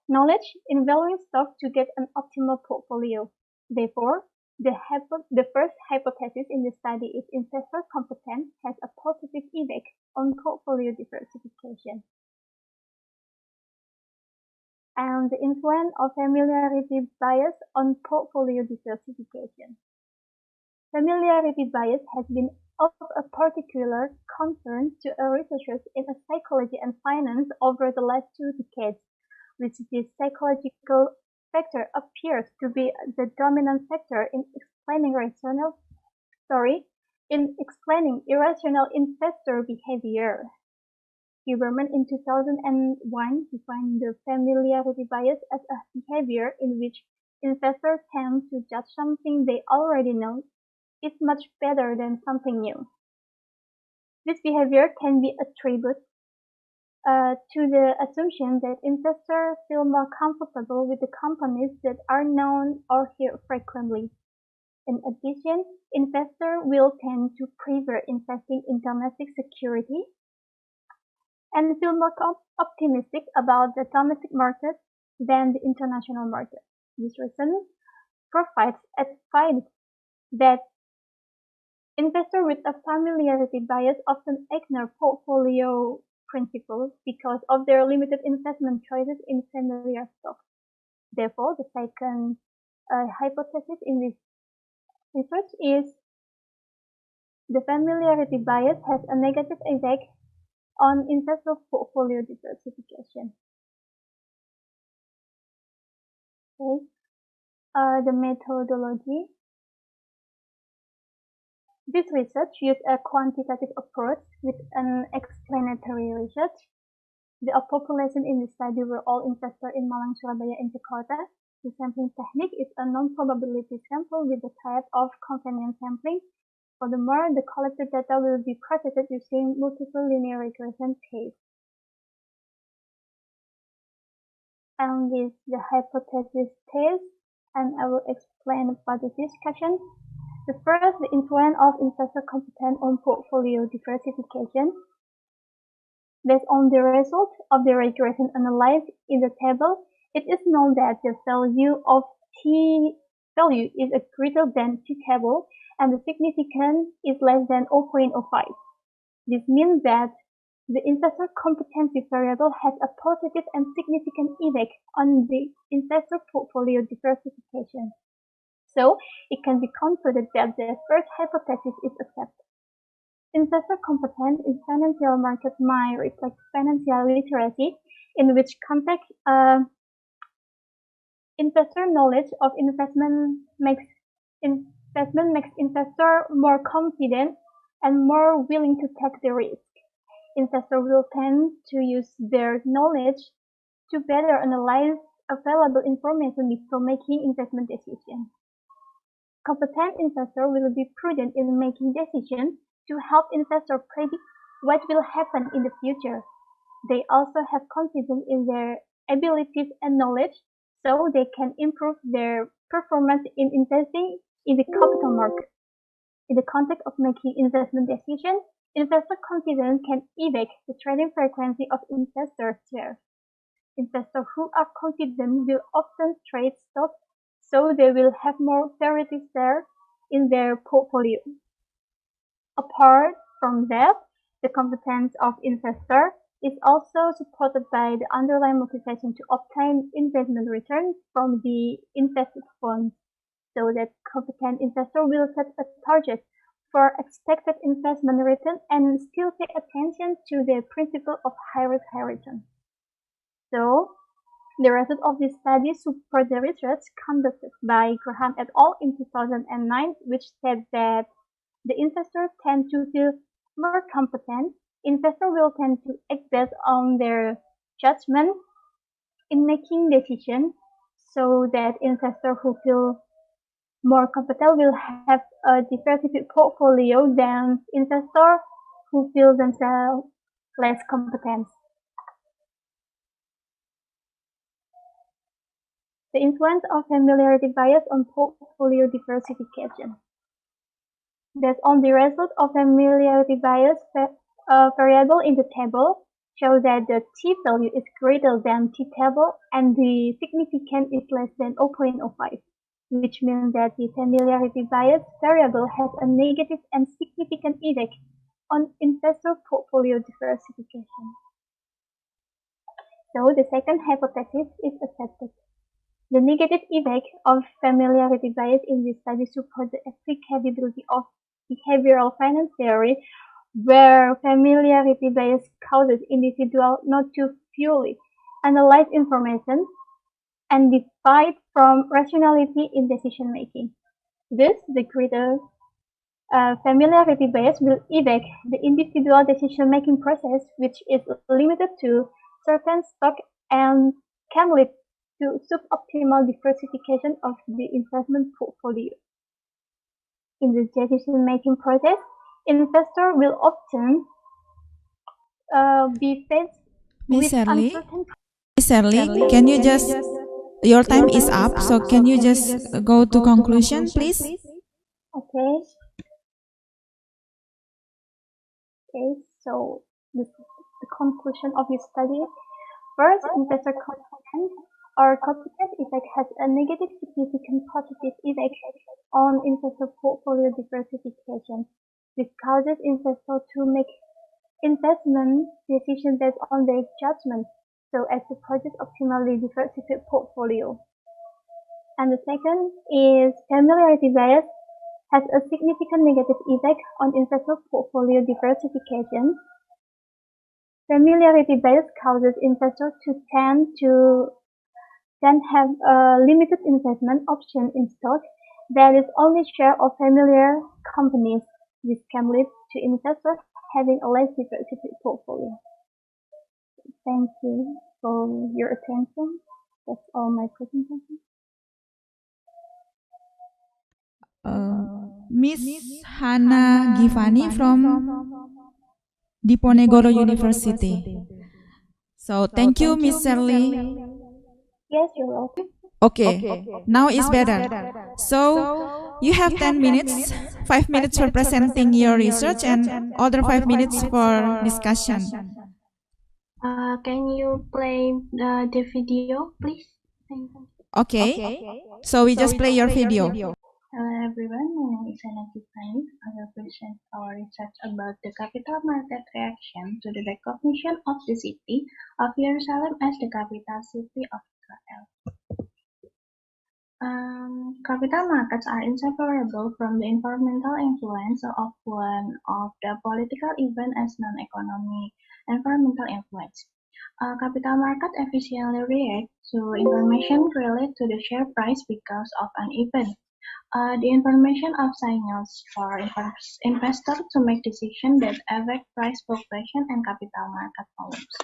knowledge in valuing stock to get an optimal portfolio. Therefore, The first hypothesis in the study is investor competence has a positive effect on portfolio diversification. And the influence of familiarity bias on portfolio diversification. Familiarity bias has been of a particular concern to researchers in psychology and finance over the last 2 decades, which this psychological factor appears to be the dominant factor in explaining irrational investor behavior. Huberman in 2001 defined the familiarity bias as a behavior in which investors tend to judge something they already know is much better than something new. This behavior can be attributed to the assumption that investors feel more comfortable with the companies that are known or heard frequently. In addition, investors will tend to prefer investing in domestic security and feel more optimistic about the domestic market than the international market. This reason provides advice that investors with a familiarity bias often ignore portfolio principles because of their limited investment choices in familiar stocks. Therefore, the second hypothesis in this research is the familiarity bias has a negative effect on investor portfolio diversification. Okay. The methodology. This research used a quantitative approach with an explanatory research. The population in the study were all investors in Malang, Surabaya, and Jakarta. The sampling technique is a non-probability sample with a type of convenience sampling. Furthermore, the collected data will be processed using multiple linear regression tests. And this is the hypothesis test, and I will explain about the discussion. The first, the influence of investor competence on portfolio diversification. Based on the result of the regression analysis in the table, it is known that the value of t value is greater than t table and the significance is less than 0.05. This means that the investor competency variable has a positive and significant effect on the investor portfolio diversification. So, it can be concluded that the first hypothesis is accepted. Investor competence in financial market might reflect financial literacy, in which context investor knowledge of investment makes investor more confident and more willing to take the risk. Investors will tend to use their knowledge to better analyze available information before making investment decisions. Competent investors will be prudent in making decisions to help investors predict what will happen in the future. They also have confidence in their abilities and knowledge, so they can improve their performance in investing in the capital market. In the context of making investment decisions, investor confidence can affect the trading frequency of investor shares. Investors who are confident will often trade stocks, so they will have more variety shares in their portfolio. Apart from that, the competence of investor is also supported by the underlying motivation to obtain investment returns from the invested funds, so that competent investor will set a target for expected investment return and still pay attention to the principle of high risk, high return. So, the result of this study support the research conducted by Graham et al. In 2009, which said that the investors tend to feel more competent. Investors will tend to act based on their judgment in making decisions, so that investors who feel more competent will have a diversified portfolio than investors who feel themselves less competent. The influence of familiarity bias on portfolio diversification. Based on the result of familiarity bias variable in the table, show that the t-value is greater than t-table and the significance is less than 0.05. which means that the familiarity bias variable has a negative and significant effect on investor portfolio diversification. So the second hypothesis is accepted. The negative effect of familiarity bias in this study supports the applicability of behavioral finance theory, where familiarity bias causes individuals not to fully analyze information and divide from rationality in decision making. Thus, the greater familiarity bias will affect the individual decision making process, which is limited to certain stock and can lead to suboptimal diversification of the investment portfolio. In the decision-making process, investors will often be faced Miss with Shirley? uncertainty. Miss Shirley, can you just, your time is up, so can you just go to conclusion, please? Okay. So the conclusion of your study. First, investor confidence or confidence effect has a negative significant positive effect on investor portfolio diversification, which causes investors to make investment decisions based on their judgment, so as to produce optimally diversified portfolio. And the second is familiarity bias has a significant negative effect on investor portfolio diversification. Familiarity bias causes investors to tend have a limited investment option in stock that is only share of familiar companies. This can lead to investors having a less diversified portfolio. Thank you for your attention. That's all my presentation. Miss Hana Givani from Diponegoro University. So thank you, Miss Shirley. Yes, you're welcome. Okay, now it's better. So you have 10 minutes, 5 minutes for presenting your research and other 5 minutes for discussion. Can you play the video, please? Thank you. Okay, so we just play your video. Hello everyone, my name is Hana Givani. I will present our research about the capital market reaction to the recognition of the city of Jerusalem as the capital city of Israel. Capital markets are inseparable from the environmental influence of one of the political event as non-economic environmental influence. Capital market efficiently react to information related to the share price because of an event. The information of signals for investors to make decisions that affect price fluctuation and capital market volumes.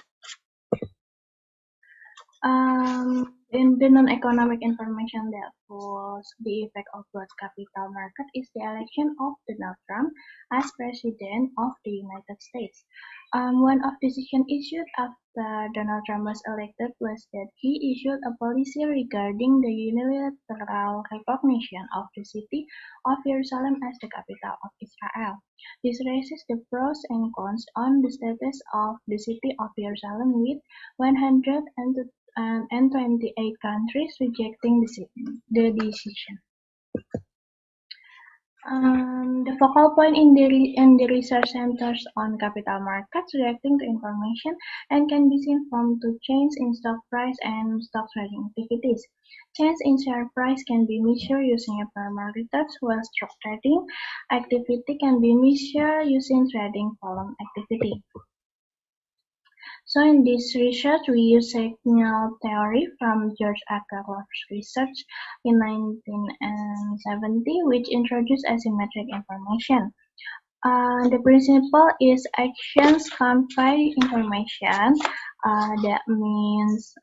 In the non-economic information that was the effect of broad capital market is the election of Donald Trump as President of the United States. One of decision issued after Donald Trump was elected was that he issued a policy regarding the unilateral recognition of the city of Jerusalem as the capital of Israel. This raises the pros and cons on the status of the city of Jerusalem, with 128 countries rejecting the decision. The focal point in the research centers on capital markets reacting to information and can be seen from two changes in stock price and stock trading activities. Change in share price can be measured using a parameter, while stock trading activity can be measured using trading volume activity. So in this research, we use signal theory from George Akerlof's research in 1970, which introduced asymmetric information. The principle is actions convey information. That means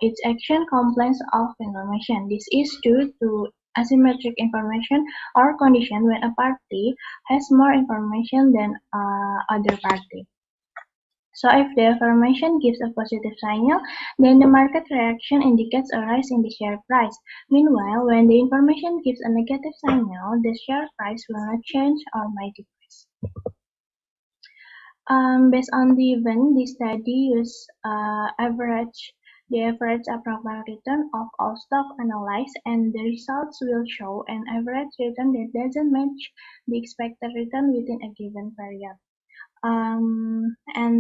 each action complains of information. This is due to asymmetric information or condition when a party has more information than other party. So if the information gives a positive signal, then the market reaction indicates a rise in the share price. Meanwhile, when the information gives a negative signal, the share price will not change or might decrease. Based on the event, the study used average the average approximate return of all stock analyzed, and the results will show an average return that doesn't match the expected return within a given period. And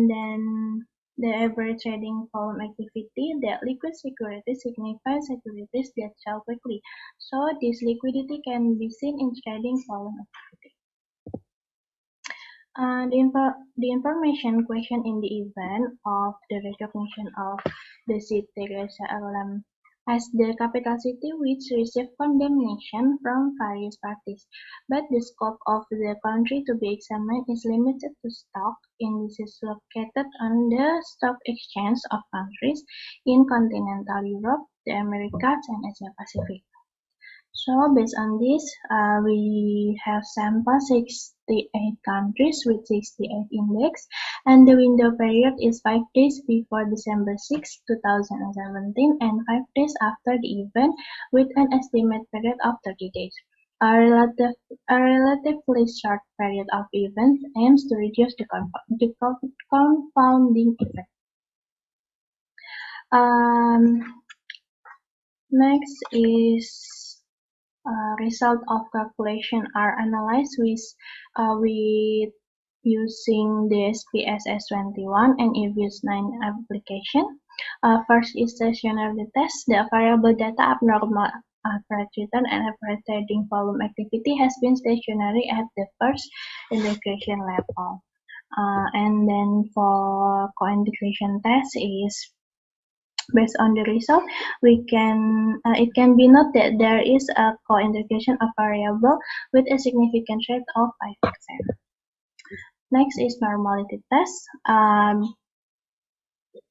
then the average trading volume activity, that liquid securities signify securities that sell quickly. So this liquidity can be seen in trading volume activity. The information question in the event of the recognition of the city Jerusalem as the capital city which received condemnation from various parties, but the scope of the country to be examined is limited to stock indices located on the stock exchange of countries in continental Europe, the Americas, and Asia Pacific. So based on this, we have sampled 68 countries with 68 index, and the window period is 5 days before December 6, 2017, and 5 days after the event, with an estimate period of 30 days. A relatively short period of events aims to reduce the confounding effect. Next is result of calculation are analyzed with using the SPSS21 and EVIS9 application. First is stationary test. The variable data abnormal average return and average trading volume activity has been stationary at the first integration level. And then for co-integration test is based on the result, it can be noted that there is a co-integration of variable with a significant rate of 5%. Next is normality test.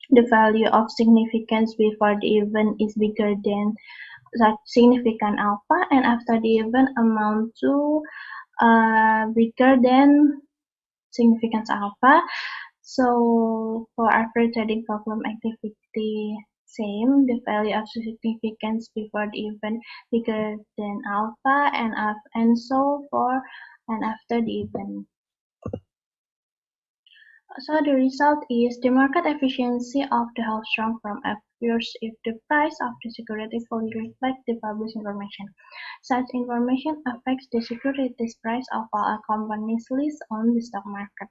The value of significance before the event is bigger than significant alpha, and after the event amount to bigger than significance alpha. So for average trading volume activity, same, the value of significance before the event bigger than alpha, and so for and after the event. So the result is the market efficiency of the hailstorm from appears if the price of the security fully reflects the published information. Such information affects the securities price of all companies listed on the stock market.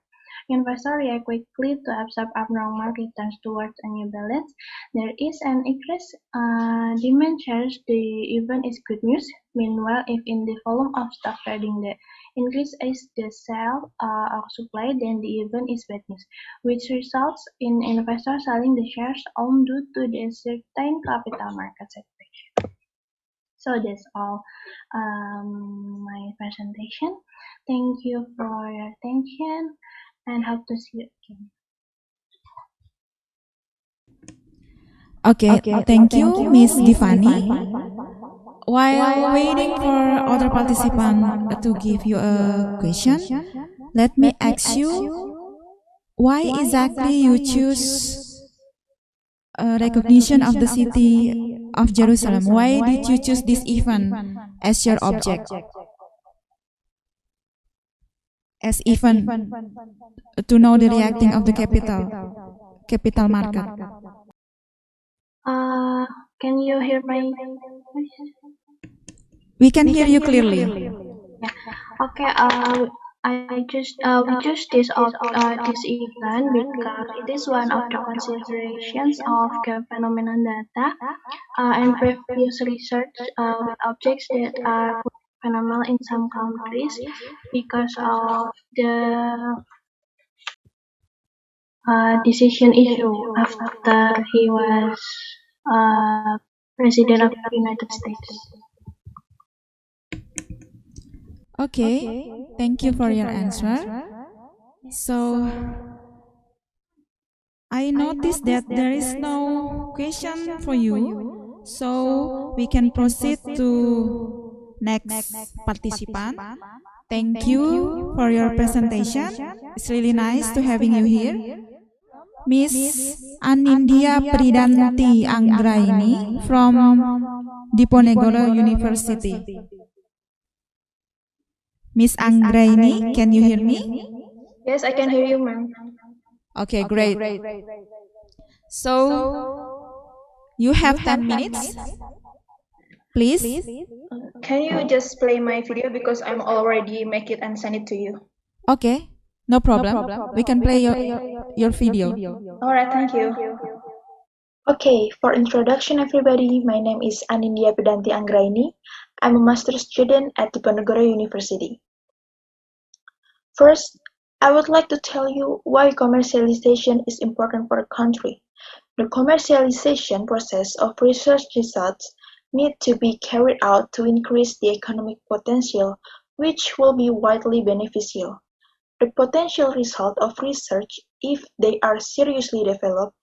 Investors react quickly to absorb abnormal returns towards a new balance. There is an increased demand shares the event is good news. Meanwhile, if in the volume of stock trading the increase is the sell or supply, then the event is bad news, which results in investors selling the shares on due to the certain capital market situation. So that's all my presentation. Thank you for your attention, and hope to see you again. Okay, thank you, Miss Divani. While waiting for other participants to give you a question, let me ask you, why exactly you choose recognition of the city of Jerusalem? Why did you choose this event as your object? As event to know the reacting of the capital market. Can you hear my voice? We can hear you clearly. Yeah. Okay. We choose this event because it is one of the considerations of phenomenon data and previous research with objects that are phenomenal in some countries because of the decision issue after he was president of the United States. Okay, thank you for your answer. So, I noticed that there is no question for you, so we can proceed to next participant. Thank you for your presentation. It's really nice to having you here. Miss Anindya Pridanti Anggraini from Diponegoro University. Miss Anggraini, can you hear me? Yes, I can hear you, ma'am. Okay, great. So, You have 10 minutes, please. Can you just play my video because I'm already make it and send it to you? Okay, no problem. We can play your video. Alright, thank you. Okay, for introduction everybody, my name is Anindya Pedanti Anggraini. I'm a master's student at Diponegoro University. First, I would like to tell you why commercialization is important for a country. The commercialization process of research results need to be carried out to increase the economic potential, which will be widely beneficial. The potential result of research, if they are seriously developed,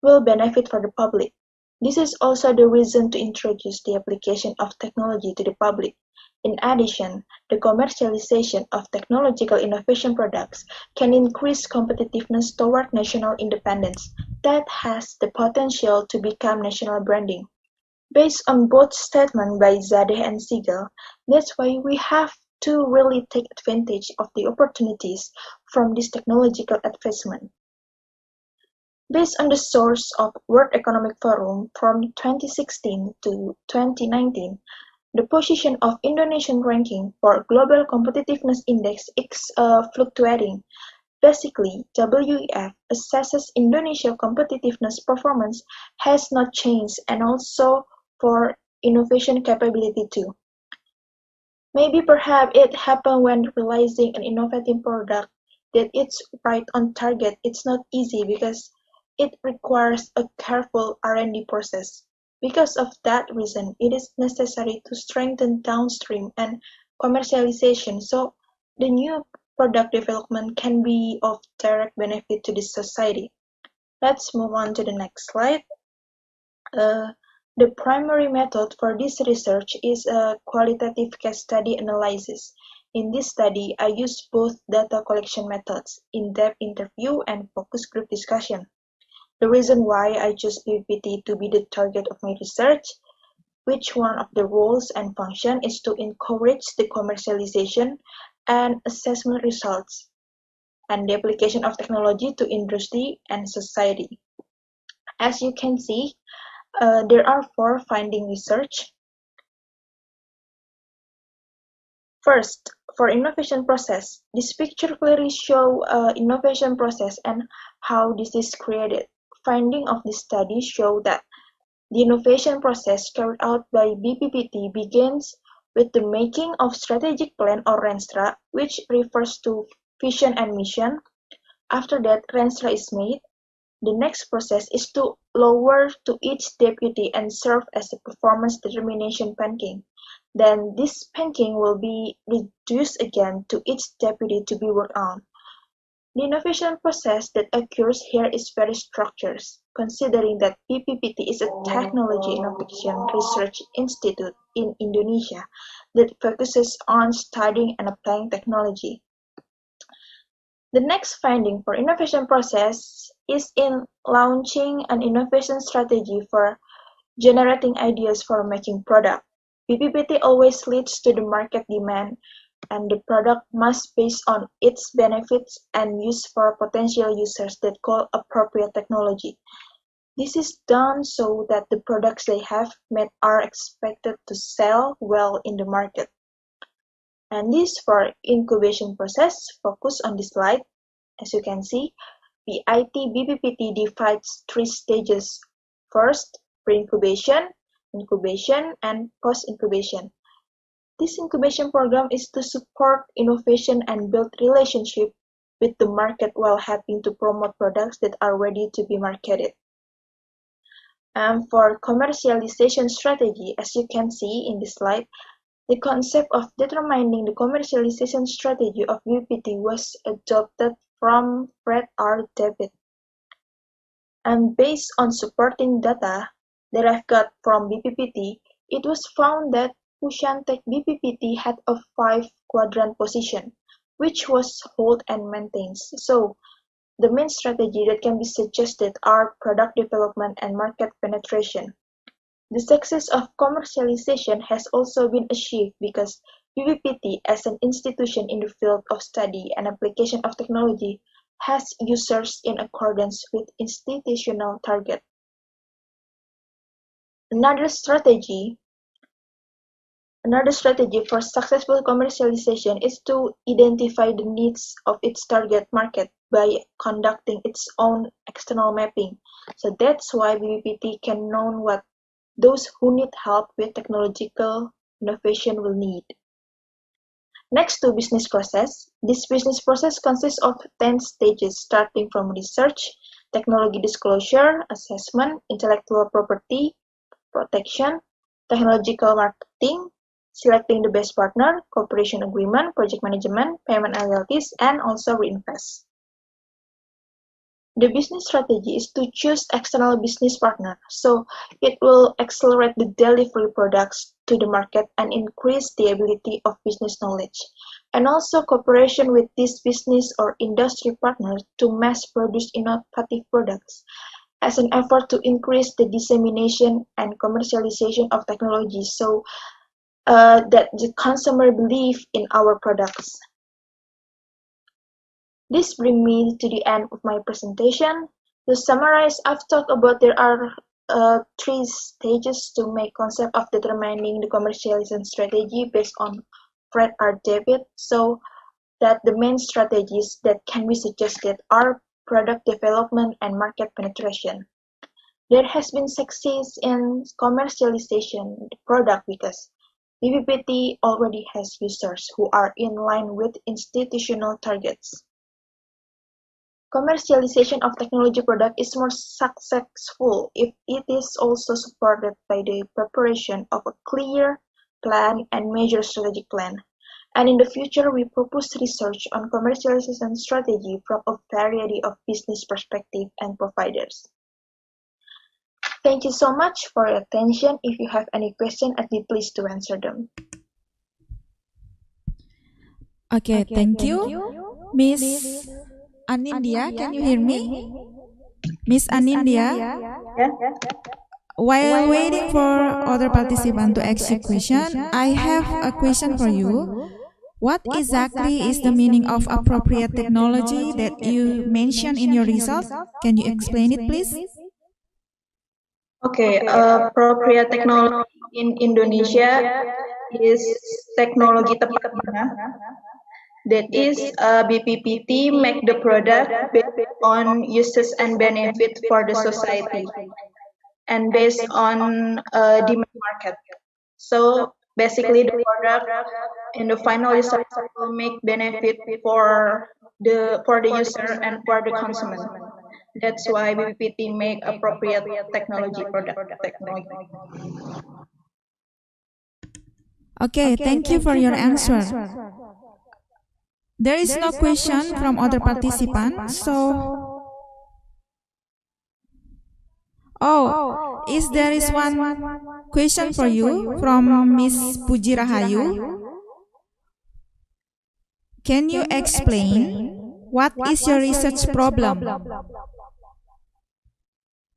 will benefit for the public. This is also the reason to introduce the application of technology to the public. In addition, the commercialization of technological innovation products can increase competitiveness toward national independence that has the potential to become national branding. Based on both statements by Zadeh and Siegel, that's why we have to really take advantage of the opportunities from this technological advancement. Based on the source of World Economic Forum from 2016 to 2019, the position of Indonesian ranking for Global Competitiveness Index is fluctuating. Basically, WEF assesses Indonesia competitiveness performance has not changed and also for innovation capability too. Maybe perhaps it happened when realizing an innovative product that it's right on target. It's not easy because it requires a careful R&D process. Because of that reason, it is necessary to strengthen downstream and commercialization so the new product development can be of direct benefit to the society. Let's move on to the next slide. The primary method for this research is a qualitative case study analysis. In this study, I use both data collection methods, in-depth interview and focus group discussion. The reason why I chose PPT to be the target of my research, which one of the roles and function is to encourage the commercialization and assessment results, and the application of technology to industry and society. As you can see, there are 4 finding research. First, for innovation process, this picture clearly shows innovation process and how this is created. Finding of this study show that the innovation process carried out by BPPT begins with the making of strategic plan or RENSTRA, which refers to vision and mission. After that, RENSTRA is made. The next process is to lower to each deputy and serve as a performance determination pancake. Then this pancake will be reduced again to each deputy to be worked on. The innovation process that occurs here is very structured, considering that PPPT is a technology innovation research institute in Indonesia that focuses on studying and applying technology. The next finding for innovation process is in launching an innovation strategy for generating ideas for making product. PPPT always leads to the market demand, and the product must based on its benefits and use for potential users that call appropriate technology. This is done so that the products they have made are expected to sell well in the market. And this for incubation process, focus on this slide. As you can see, PIT BPPT divides 3 stages. First, pre-incubation, incubation, and post-incubation. This incubation program is to support innovation and build relationship with the market while helping to promote products that are ready to be marketed. And for commercialization strategy, as you can see in this slide, the concept of determining the commercialization strategy of BPPT was adopted from Fred R. David. And based on supporting data that I've got from BPPT, it was found that Pushantek BPPT had a 5-quadrant position, which was hold and maintains. So, the main strategy that can be suggested are product development and market penetration. The success of commercialization has also been achieved because BPPT as an institution in the field of study and application of technology has users in accordance with institutional target. Another strategy for successful commercialization is to identify the needs of its target market by conducting its own external mapping. So that's why BPPT can know what those who need help with technological innovation will need. Next to business process, this business process consists of 10 stages starting from research, technology disclosure, assessment, intellectual property, protection, technological marketing, selecting the best partner, cooperation agreement, project management, payment and royalties, and also reinvest. The business strategy is to choose external business partner, so it will accelerate the delivery products to the market and increase the ability of business knowledge, and also cooperation with this business or industry partners to mass produce innovative products as an effort to increase the dissemination and commercialization of technology so that the consumer believe in our products. This brings me to the end of my presentation. To summarize, I've talked about there are 3 stages to make concept of determining the commercialization strategy based on Fred R. David, so that the main strategies that can be suggested are product development and market penetration. There has been success in commercialization the product because BPPT already has users who are in line with institutional targets. Commercialization of technology product is more successful if it is also supported by the preparation of a clear plan and major strategic plan. And in the future, we propose research on commercialization strategy from a variety of business perspective and providers. Thank you so much for your attention. If you have any question, I'd be pleased to answer them. Okay, thank you. Miss Anindya, can you hear me? Miss Anindya? While waiting for other participants to ask you question, I have a question for you. What exactly is the meaning of appropriate technology that you mentioned in your result? Can you explain it, please? Okay, appropriate technology in Indonesia is teknologi tepat guna. That is, BPPT make the product based on uses and benefit for the society and based on demand market. So basically, the product in the final result will make benefit for the user and for the consumer. That's why BPPT make appropriate technology product technology. Okay, thank you for your answer. There is no question from other participants, so... Oh, there is one question for you from Miss Puji Rahayu. Can you explain what is your research problem?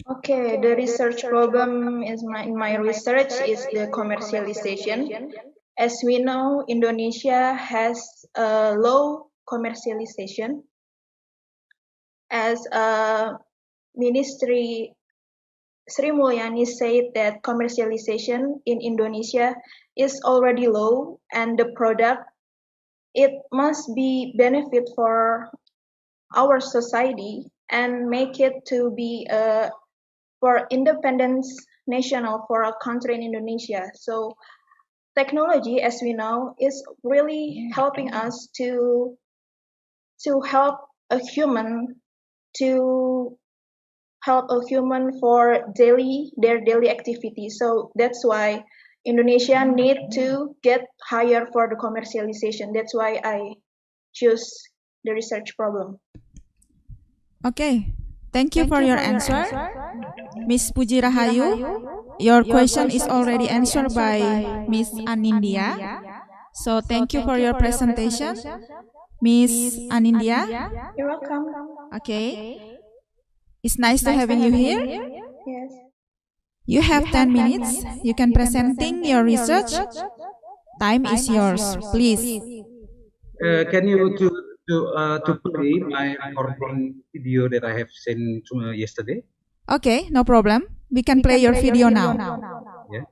Okay, the research problem is in my research is the commercialization. As we know, Indonesia has a low commercialization. As Ministry Sri Mulyani said that commercialization in Indonesia is already low, and the product, it must be benefit for our society and make it to be for independence national for a country in Indonesia. So technology, as we know, is really helping us to help a human for their daily activity. So that's why Indonesia need to get higher for the commercialization. That's why I choose the research problem. Okay, thank you for your answer, Miss Puji Rahayu. Your question is already answered by Miss Anindya. So thank you for your presentation, Miss Anindya. You're welcome. Okay, it's nice to having you here. Yes. You have 10 minutes. You can presenting your research. Time is yours, please. Can you to play my PowerPoint video that I have sent yesterday? Okay, no problem. We can play your video now. Yeah.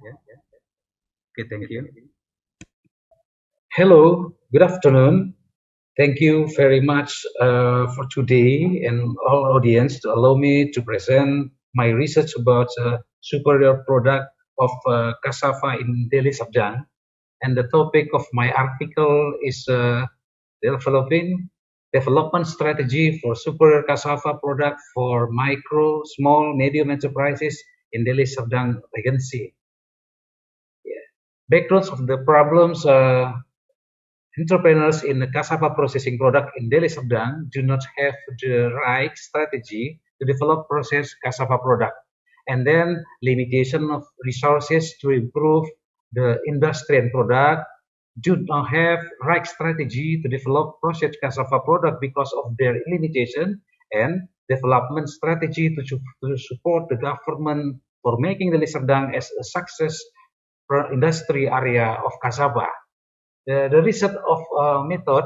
Okay, thank you. Hello, good afternoon. Thank you very much for today and all audience to allow me to present my research about superior product of cassava in Delhi Sabjang. And the topic of my article is development strategy for superior cassava product for micro, small, medium enterprises in Delhi Sabjang Regency. Yeah. Backgrounds of the problems entrepreneurs in the cassava processing product in Delhi Sabjang do not have the right strategy to develop processed cassava product, and then limitation of resources to improve the industry and product, do not have right strategy to develop processed cassava product because of their limitation, and development strategy to support the government for making Delhi Serdang as a success industry area of cassava. The result of method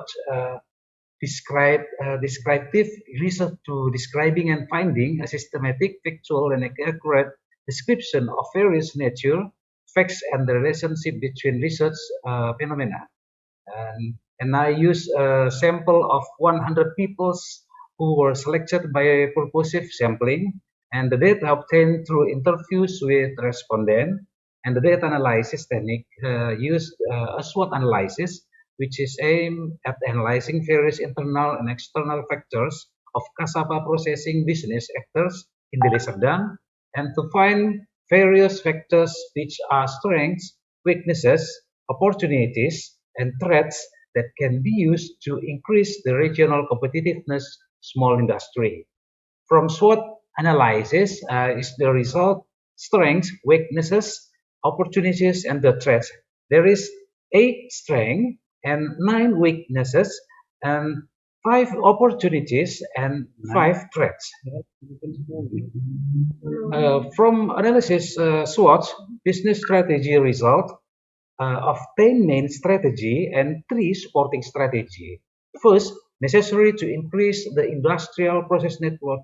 descriptive research to describing and finding a systematic, factual, and accurate description of various nature, facts, and the relationship between research phenomena. And I use a sample of 100 people who were selected by purposive sampling, and the data obtained through interviews with respondents, and the data analysis technique used a SWOT analysis, which is aimed at analyzing various internal and external factors of cassava processing business actors in Delhi Serdang, and to find various factors which are strengths, weaknesses, opportunities, and threats that can be used to increase the regional competitiveness small industry. From SWOT analysis is the result, strengths, weaknesses, opportunities, and the threats. There is 8 strengths and 9 weaknesses and 5 opportunities and 5 threats. From analysis SWOT, business strategy result of 10 main strategy and 3 supporting strategy. First, necessary to increase the industrial process network,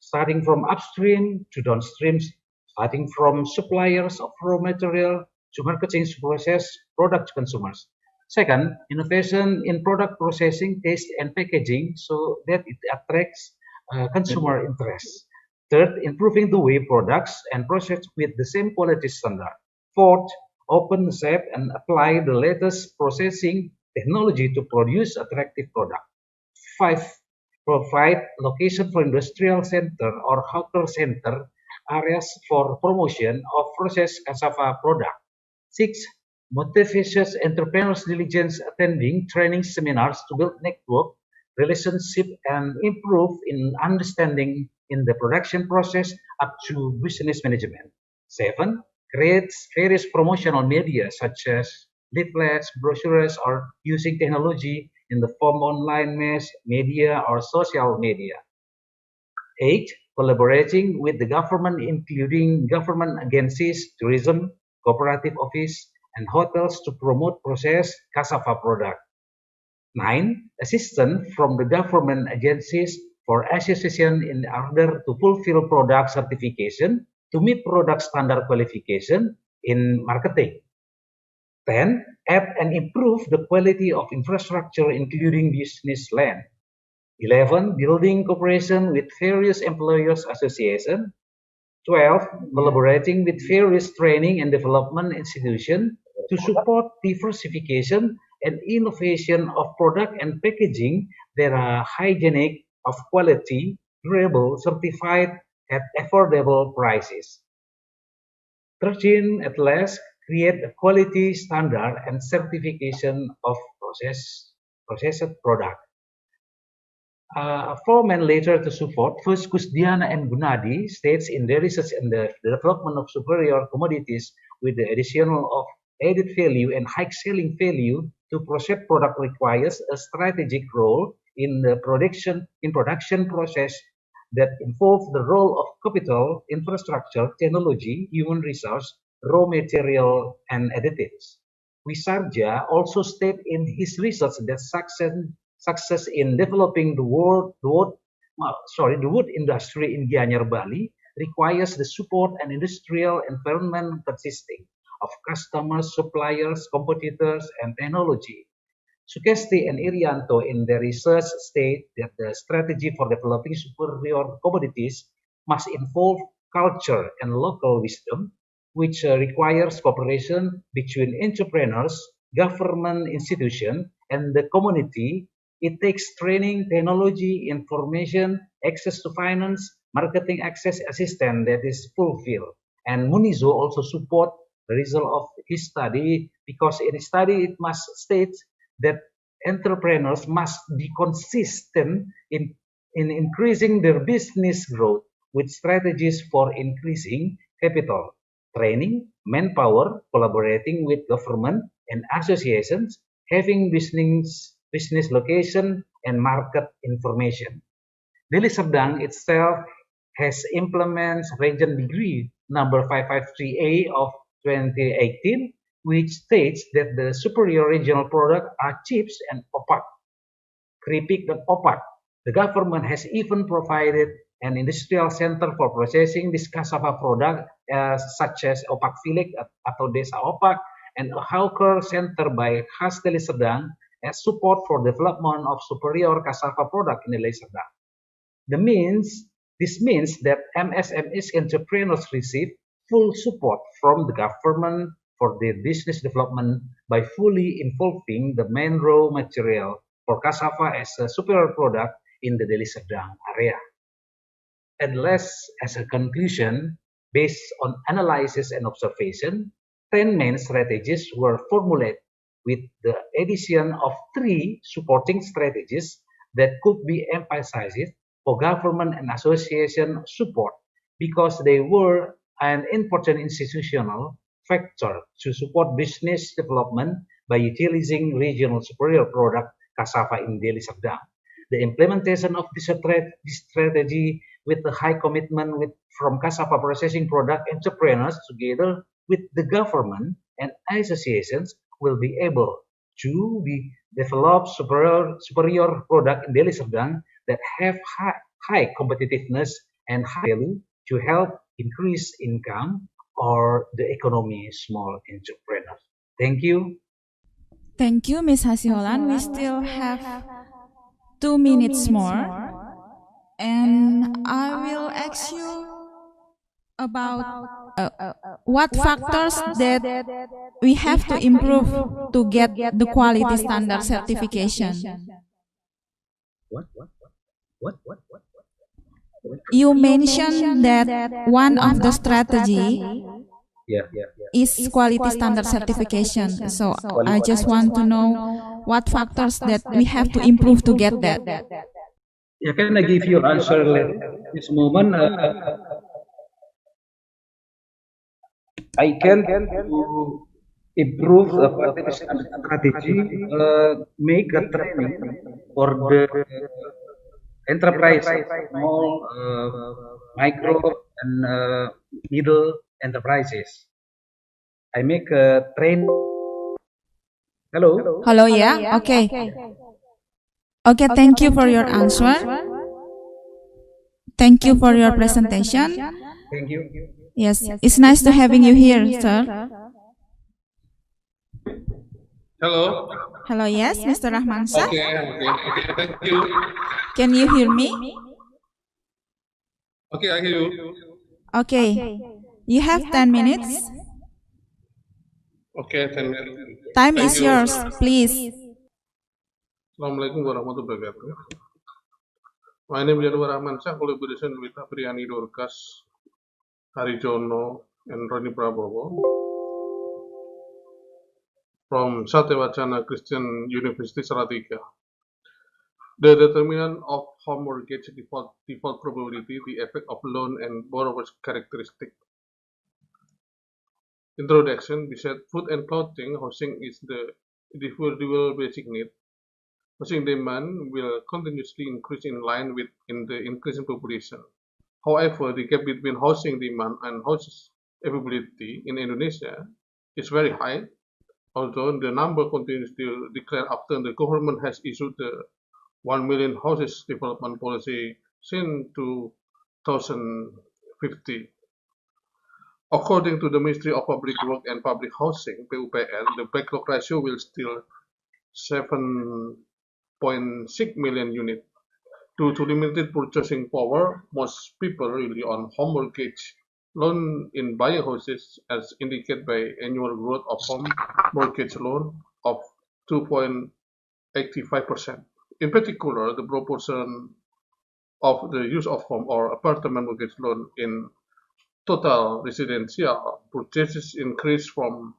starting from upstream to downstreams, starting from suppliers of raw material to marketing process product to consumers. Second, innovation in product processing, taste, and packaging so that it attracts consumer interest. Third, improving the way products and processed with the same quality standard. Fourth, open the shape and apply the latest processing technology to produce attractive product. 5. Provide location for industrial center or hawker center areas for promotion of processed cassava product. 6. Motivates entrepreneurs diligence attending training seminars to build network, relationship, and improve in understanding in the production process up to business management. 7. Creates various promotional media such as leaflets, brochures, or using technology in the form online mass media or social media. 8. Collaborating with the government, including government agencies, tourism, cooperative office, and hotels to promote processed cassava product. 9. Assistance from the government agencies for association in order to fulfill product certification to meet product standard qualification in marketing. 10. Add and improve the quality of infrastructure, including business land. 11. Building cooperation with various employers associations. 12. Collaborating with various training and development institutions to support diversification and innovation of product and packaging that are hygienic, of quality, durable, certified at affordable prices. 13. At last, create a quality standard and certification of processed product. 4 men later to support. First, Kusdiana and Gunadi states in their research and the development of superior commodities with the additional of added value and high selling value to processed product requires a strategic role in the production process that involve the role of capital, infrastructure, technology, human resource, raw material, and additives. Wisarja also stated in his research that success in developing the wood industry in Gianyar, Bali requires the support and industrial environment consisting of customers, suppliers, competitors, and technology. Sugesti and Irianto in their research state that the strategy for developing superior commodities must involve culture and local wisdom, which requires cooperation between entrepreneurs, government institutions, and the community. It takes training, technology, information, access to finance, marketing access assistance that is fulfilled. And Munizo also support the result of his study because in his study it must state that entrepreneurs must be consistent in increasing their business growth with strategies for increasing capital, training, manpower, collaborating with government and associations, having business location and market information. Deli Serdang itself has implements region degree number 553A of 2018, which states that the superior regional products are chips and opak, keripik dan opak. The government has even provided an industrial center for processing this cassava product, such as opak filik atau desa opak, and a hawker center by Khas Deli Serdang as support for development of superior cassava product in Deli Serdang. This means that MSMEs entrepreneurs receive full support from the government for their business development by fully involving the main raw material for cassava as a superior product in the Deli Serdang area. And last, as a conclusion, based on analysis and observation, 10 main strategies were formulated with the addition of 3 supporting strategies that could be emphasized for government and association support because they were an important institutional factor to support business development by utilizing regional superior product cassava in Deli Serdang. The implementation of this strategy with the high commitment from cassava processing product entrepreneurs together with the government and associations will be able to develop superior product in Deli Serdang that have high competitiveness and high value to help increase income or the economy small entrepreneurs. Thank you. Thank you, Ms. Hasiolan. We still have 2 minutes more. And I will ask you about what factors that we have to improve to get the quality standard certification. What? You mentioned that one of the strategy is quality standard certification. So I just want to know what factors that we have to improve to get that. Yeah, can I give you an answer later? This moment, I can to improve the quality standard strategy, make a training for the enterprise, small, micro, and middle enterprises. I make a train. Hello? Hello, yeah? Okay. Okay, thank you for your answer. Thank you for your presentation. Thank you. Yes, it's nice to having you here, sir. Hello. Hello, yes, Mr. Rahmansyah. Okay, thank you. Can you hear me? Okay, I hear you. Okay, you have 10 minutes. Okay, 10 minutes. Time is yours, please. Assalamualaikum warahmatullahi wabarakatuh. My name is Januar Rahmansyah, collaboration with Apriyani Dorcas, Harijono, and Roni Prabowo from Satewacana Christian University, Salatiga. The determinant of home mortgage default probability, the effect of loan and borrower's characteristic. Introduction, we said food and clothing, housing is the individual basic need. Housing demand will continuously increase in line with the increasing population. However, the gap between housing demand and housing availability in Indonesia is very high, although the number continues to decline after the government has issued the 1 million houses development policy since 2015. 2050. According to the Ministry of Public Work and Public Housing (PUPR), the backlog ratio will still 7.6 million units. Due to limited purchasing power, most people rely on home mortgage loan in buying houses, as indicated by annual growth of home mortgage loan of 2.85%. In particular, the proportion of the use of home or apartment mortgage loan in total residential purchases increased from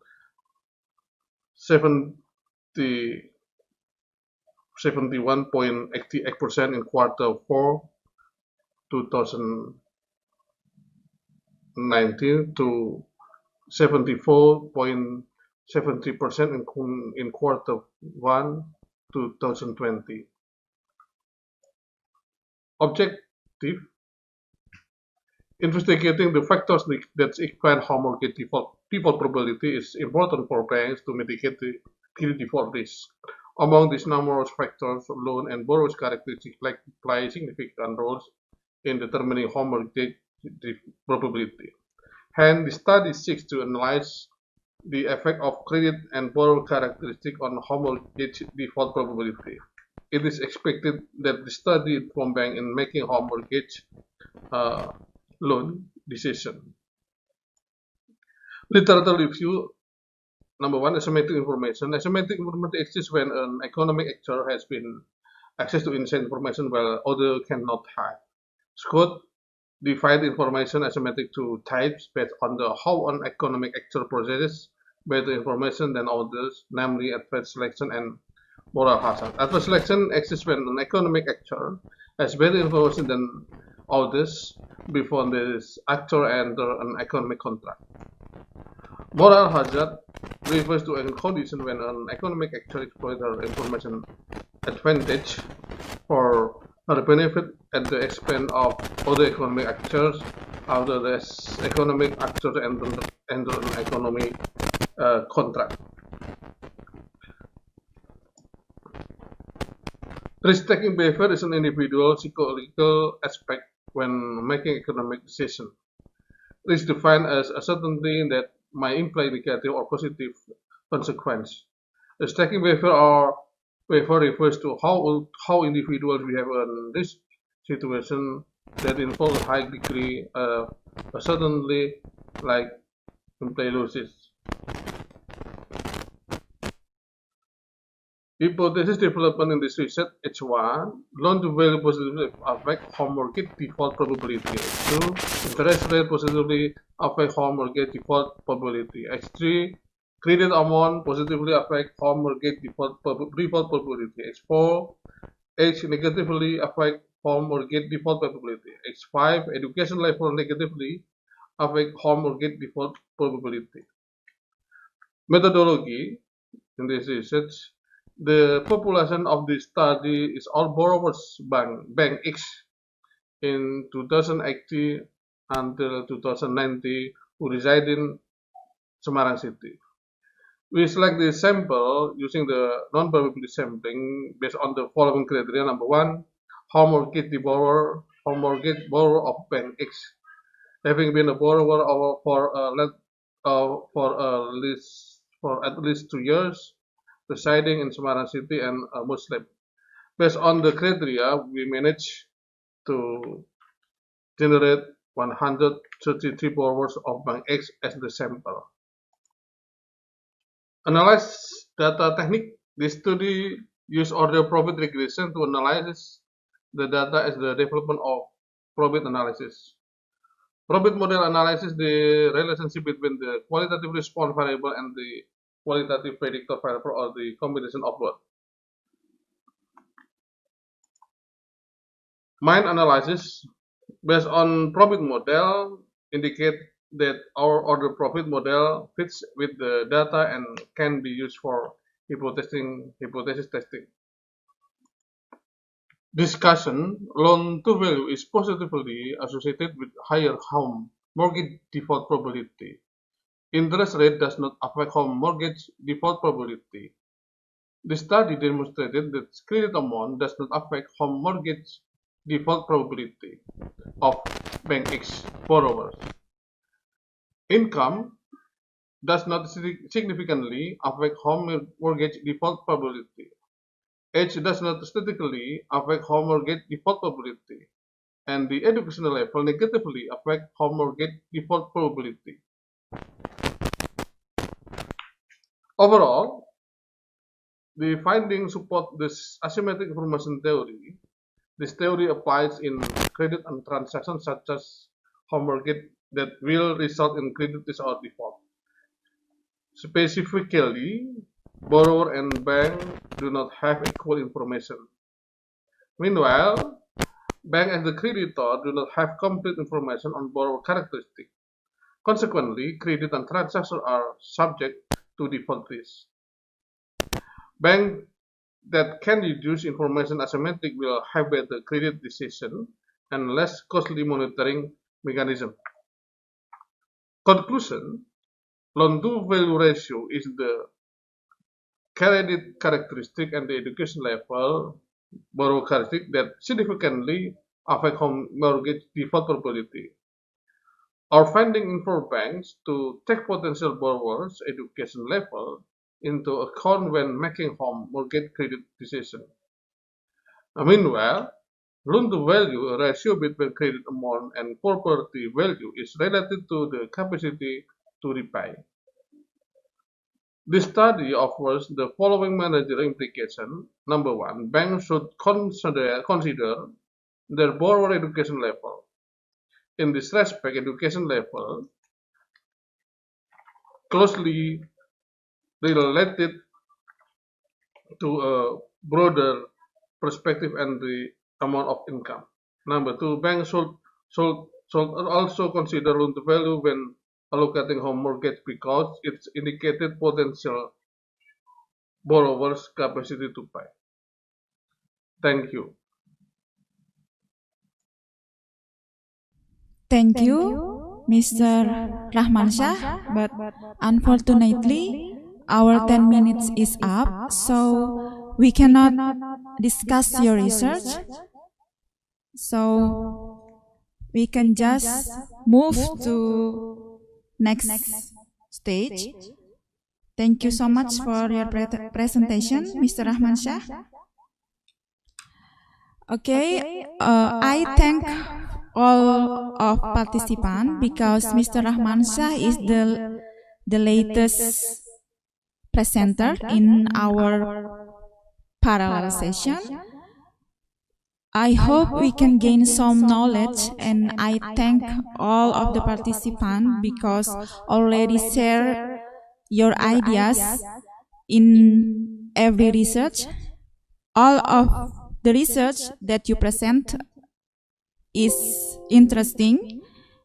71.88% in quarter 4 2019 to 74.73% in quarter 1 2020. Objective: investigating the factors that explain home mortgage default probability is important for banks to mitigate the default risk. Among these numerous factors, loan and borrower's characteristics play significant roles in determining home mortgage probability. Hence, the study seeks to analyze the effect of credit and borrower characteristics on home mortgage default probability. It is expected that the study inform bank in making home mortgage loan decision. Literature review. Number 1, asymmetric information. Asymmetric information exists when an economic actor has been access to inside information while other cannot have. Scott divide information asymmetric to types based on how an economic actor processes better information than others, namely adverse selection and moral hazard. Adverse selection exists when an economic actor has better information than others before this actor enter an economic contract. Moral hazard refers to a condition when an economic actor exploits her information advantage for her benefit at the expense of other economic actors after the economic actors enter an economic contract. Risk-taking behavior is an individual psychological aspect when making economic decisions. Risk defined as a certainty that might imply negative or positive consequence. Risk-taking behavior refers to how individuals behave in this situation that involve a high degree of certainty, like imply losses. Hypothesis development in this research: H1, loan-to-value positively affect home mortgage default probability. H2, interest rate positively affect home mortgage default probability. H3, credit amount positively affect home mortgage default probability. H4, age negatively affect home mortgage default probability. H5, education level negatively affect home mortgage default probability. Methodology in this research: the population of this study is all borrowers bank X in 2080 until 2090 who reside in Semarang City. We select the sample using the non-probability sampling based on the following criteria. Number 1, home mortgage borrower of bank X, having been a borrower for at least 2 years, residing in Semarang City, and a Muslim. Based on the criteria, we managed to generate 133 borrowers of Bank X as the sample. Analyze data technique. This study used order profit regression to analyze the data as the development of profit analysis. Profit model analysis the relationship between the qualitative response variable and the qualitative predictor variable, or the combination of both. Mind analysis based on profit model indicate that our order profit model fits with the data and can be used for hypothesis testing. Discussion: loan-to-value is positively associated with higher home mortgage default probability. Interest rate does not affect home mortgage default probability. The study demonstrated that credit amount does not affect home mortgage default probability of Bank X borrowers. Income does not significantly affect home mortgage default probability. Age does not statistically affect home mortgage default probability, and the educational level negatively affect home mortgage default probability. Overall, the findings support this asymmetric information theory. This theory applies in credit and transactions such as home mortgage that will result in credit or default. Specifically, borrower and bank do not have equal information. Meanwhile, bank and the creditor do not have complete information on borrower characteristics. Consequently, credit and transactions are subject to default risk. Bank that can reduce information asymmetric will have better credit decision and less costly monitoring mechanism. Conclusion: loan-to-value ratio is the credit characteristic and the education level borrower characteristic that significantly affect home mortgage default probability. Our finding informs banks to take potential borrowers' education level into account when making home mortgage credit decision. Meanwhile, loan-to-value ratio between credit amount and property value is related to the capacity to repay. This study offers the following managerial implication. Number one, banks should consider their borrower education level. In this respect, education level closely related to a broader perspective and the amount of income. Number two, banks should also consider loan-to-value when allocating home mortgage because it's indicated potential borrowers' capacity to pay. Thank you. Thank you, Mr. Rahmansyah, but unfortunately, our 10 minutes is up, so we cannot discuss your research. So we can just move to next stage. Thank you so much for your presentation, Mr. Rahmansyah. Okay, I thank all of participants because Mr. Rahmansyah is the latest presenter in our parallel session. I hope we can gain some knowledge, and I thank all of the participants because already share your ideas in every research. All of the research that you present is interesting,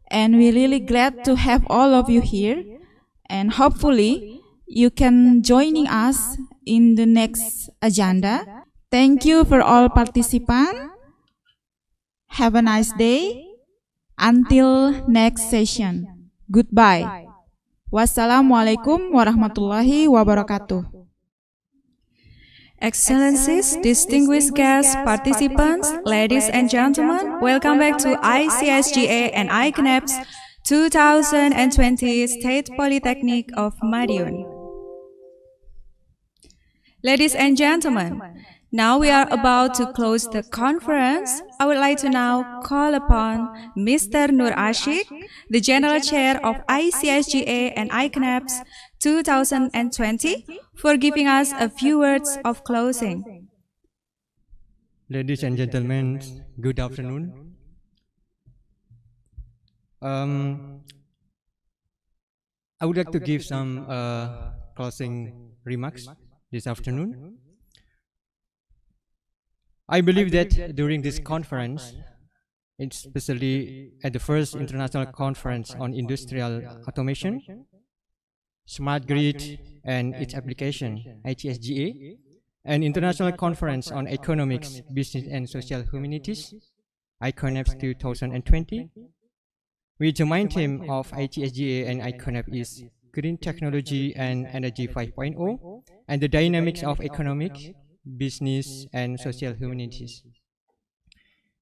and we're really glad to have all of you here, and hopefully you can joining us in the next agenda. Thank you for all participants. Have a nice day. Until next session. Goodbye. Wassalamualaikum warahmatullahi wabarakatuh. Excellencies, distinguished guests, participants, ladies and gentlemen, welcome back to ICIASGA and ICONEBS 2020 State Polytechnic of Madiun. Ladies and gentlemen, now we are about to close the conference. I would like to now call upon Mr. Nur Ashik, the General Chair of ICIASGA and ICONEBS 2020, for giving us a few words of closing. Ladies and gentlemen, good afternoon. I would like to give some closing remarks this afternoon. I believe that during this conference, especially at the first international conference on industrial automation, smart grid and its application, ICIASGA, an international conference on economics, business and social humanities, ICONEBS 2020, which the main theme of ICIASGA and ICONEBS is Green Technology and Energy 5.0, and the dynamics of economics, business and social humanities.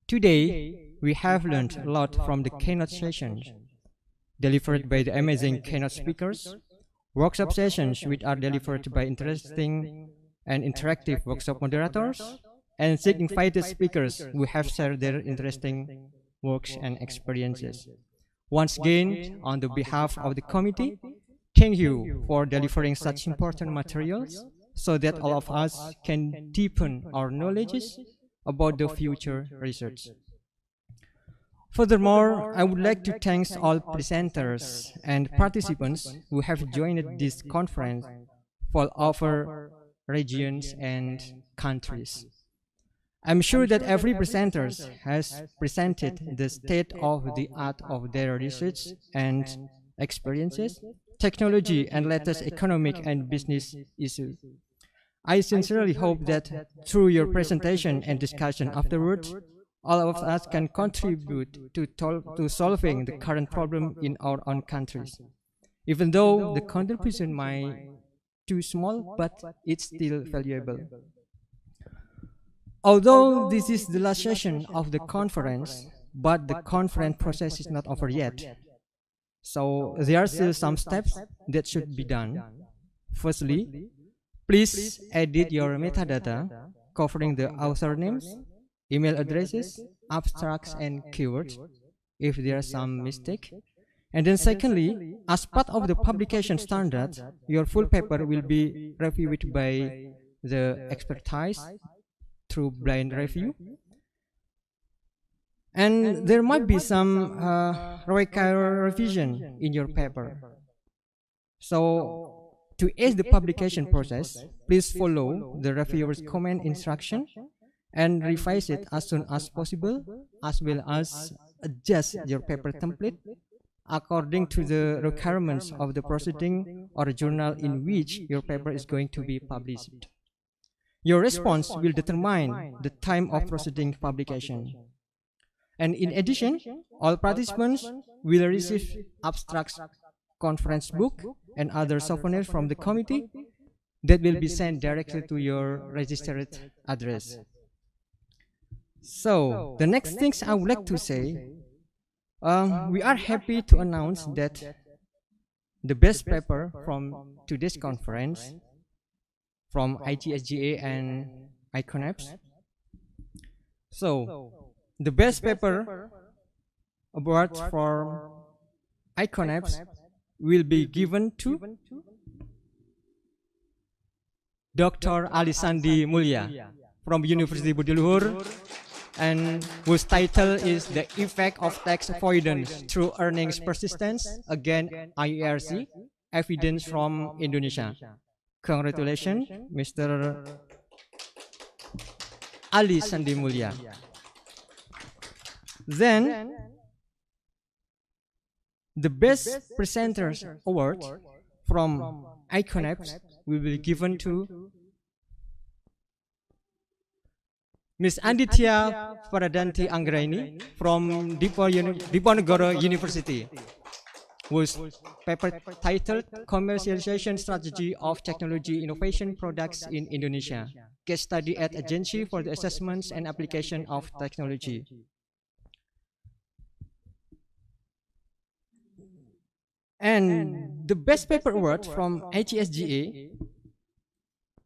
Today, we have learned a lot from the keynote sessions delivered by the amazing keynote speakers, workshop sessions which are delivered by interesting and interactive workshop moderators, and six invited speakers who have shared their interesting works and experiences. Once again, on the behalf of the committee, thank you for delivering such important materials so that all of us can deepen our knowledge about the future research. Furthermore, I would like to thank all presenters and participants who have joined this conference for our regions and countries. I'm sure that every presenter has presented the state of the art of their research and experiences, technology, and latest economic and business issues. I sincerely hope that through your presentation and discussion afterwards, all of us can contribute to solving the current problem in our own countries. Even though the contribution might be too small, but it's still valuable. Although this is the last session of the conference, but the conference process is not over yet. So there are still some steps that should be done. Firstly, please edit your metadata covering the author names, email addresses, abstracts, and keywords if there are some mistake. And then secondly, as part of the publication standards, your full paper will be reviewed by the expertise through blind review. And there might be some revision in your paper. So to aid the publication process, please follow the reviewer's comment instruction and revise it as soon as possible, as well as adjust your paper template according to the requirements of the proceeding or journal in which your paper is going to be published. Your response will determine the time of proceeding publication. And in addition, all participants will receive abstracts, conference book, and other souvenirs from the committee that will be sent directly to your registered address. So, the next things I would like to say, we are happy to announce that the best paper from today's conference from ICIASGA and ICONEBS. So, the best paper award for ICONEBS will be given to Dr. Alisandi Mulya from University Budiluhur, and whose title is The Effect of Tax Avoidance Through Earnings Persistence Against IERC, Evidence from Indonesia. Congratulations, Mr. Alisandi Mulya. Then, the Best Presenters Award from ICONEBS will be given to Ms. Anditya Paradanti Anggraini from Diponegoro University, whose paper titled Commercialization Strategy of Technology Innovation Products in Indonesia, Case Study at Agency for the Assessments and Application of Technology. And the Best Paper Award from ICIASGA,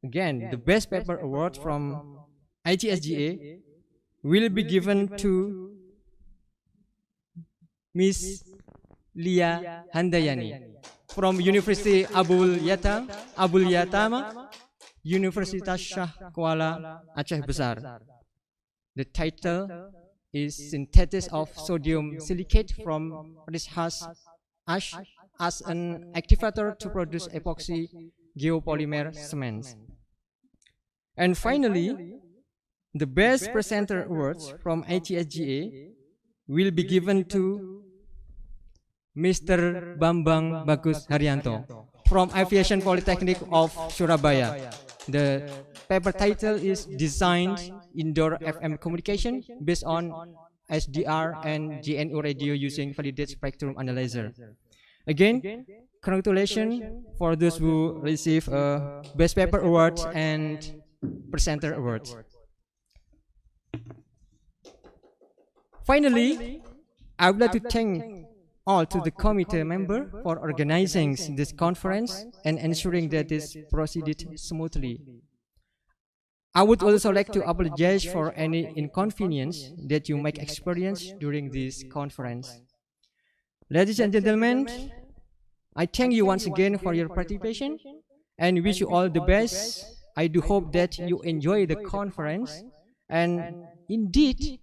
again, the Best Paper Award from ICIASGA will be given to Ms. Lia Handayani from University Abul Yatama, Universitas Shah Kuala Aceh Besar. The title is Synthesis of Sodium Silicate from Research Ash as an activator to produce epoxy geopolymer cements. And finally, the Best Presenter Awards from ICIASGA will be given to Mr. Bambang Bagus Haryanto from Aviation Polytechnic of Surabaya. The paper title is Designed Indoor FM Communication based on SDR and GNU radio using validated spectrum analyzer. Again, congratulations for those who receive Best Paper Awards and Presenter Awards. Finally, I would like to thank all to the committee member for organizing this conference and ensuring that this proceeded smoothly. I would also like to apologize for any inconvenience that you might experience during this conference. Ladies and gentlemen, I thank you once again for your participation and wish you all the best. I do hope that you enjoy the conference, and indeed,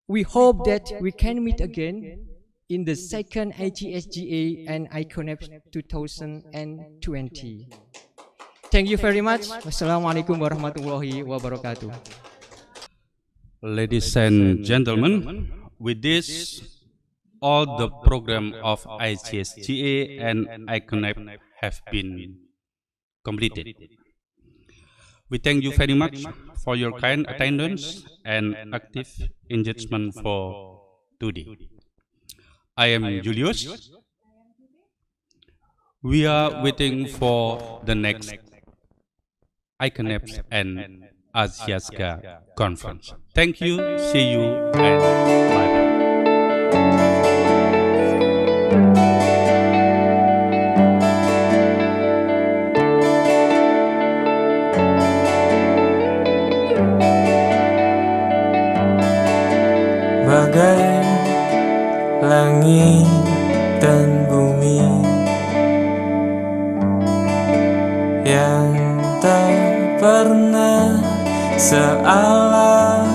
we hope that we can meet again in the second ICIASGA and ICONEBS 2020. Thank you very much. Wassalamualaikum warahmatullahi wabarakatuh. Ladies and gentlemen, with this, all the program of ICIASGA and ICONEBS have been completed. We thank you very much for your kind attendance and active engagement for today. I am Julius. We are waiting for the next ICONEBS and ICIASGA conference. Thank you, see you, and bye-bye. Bagai langit dan bumi yang tak pernah sealam,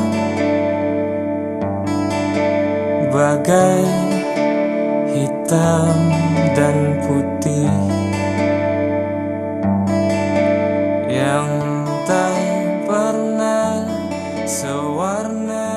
bagai hitam dan putih yang tak pernah sewarna.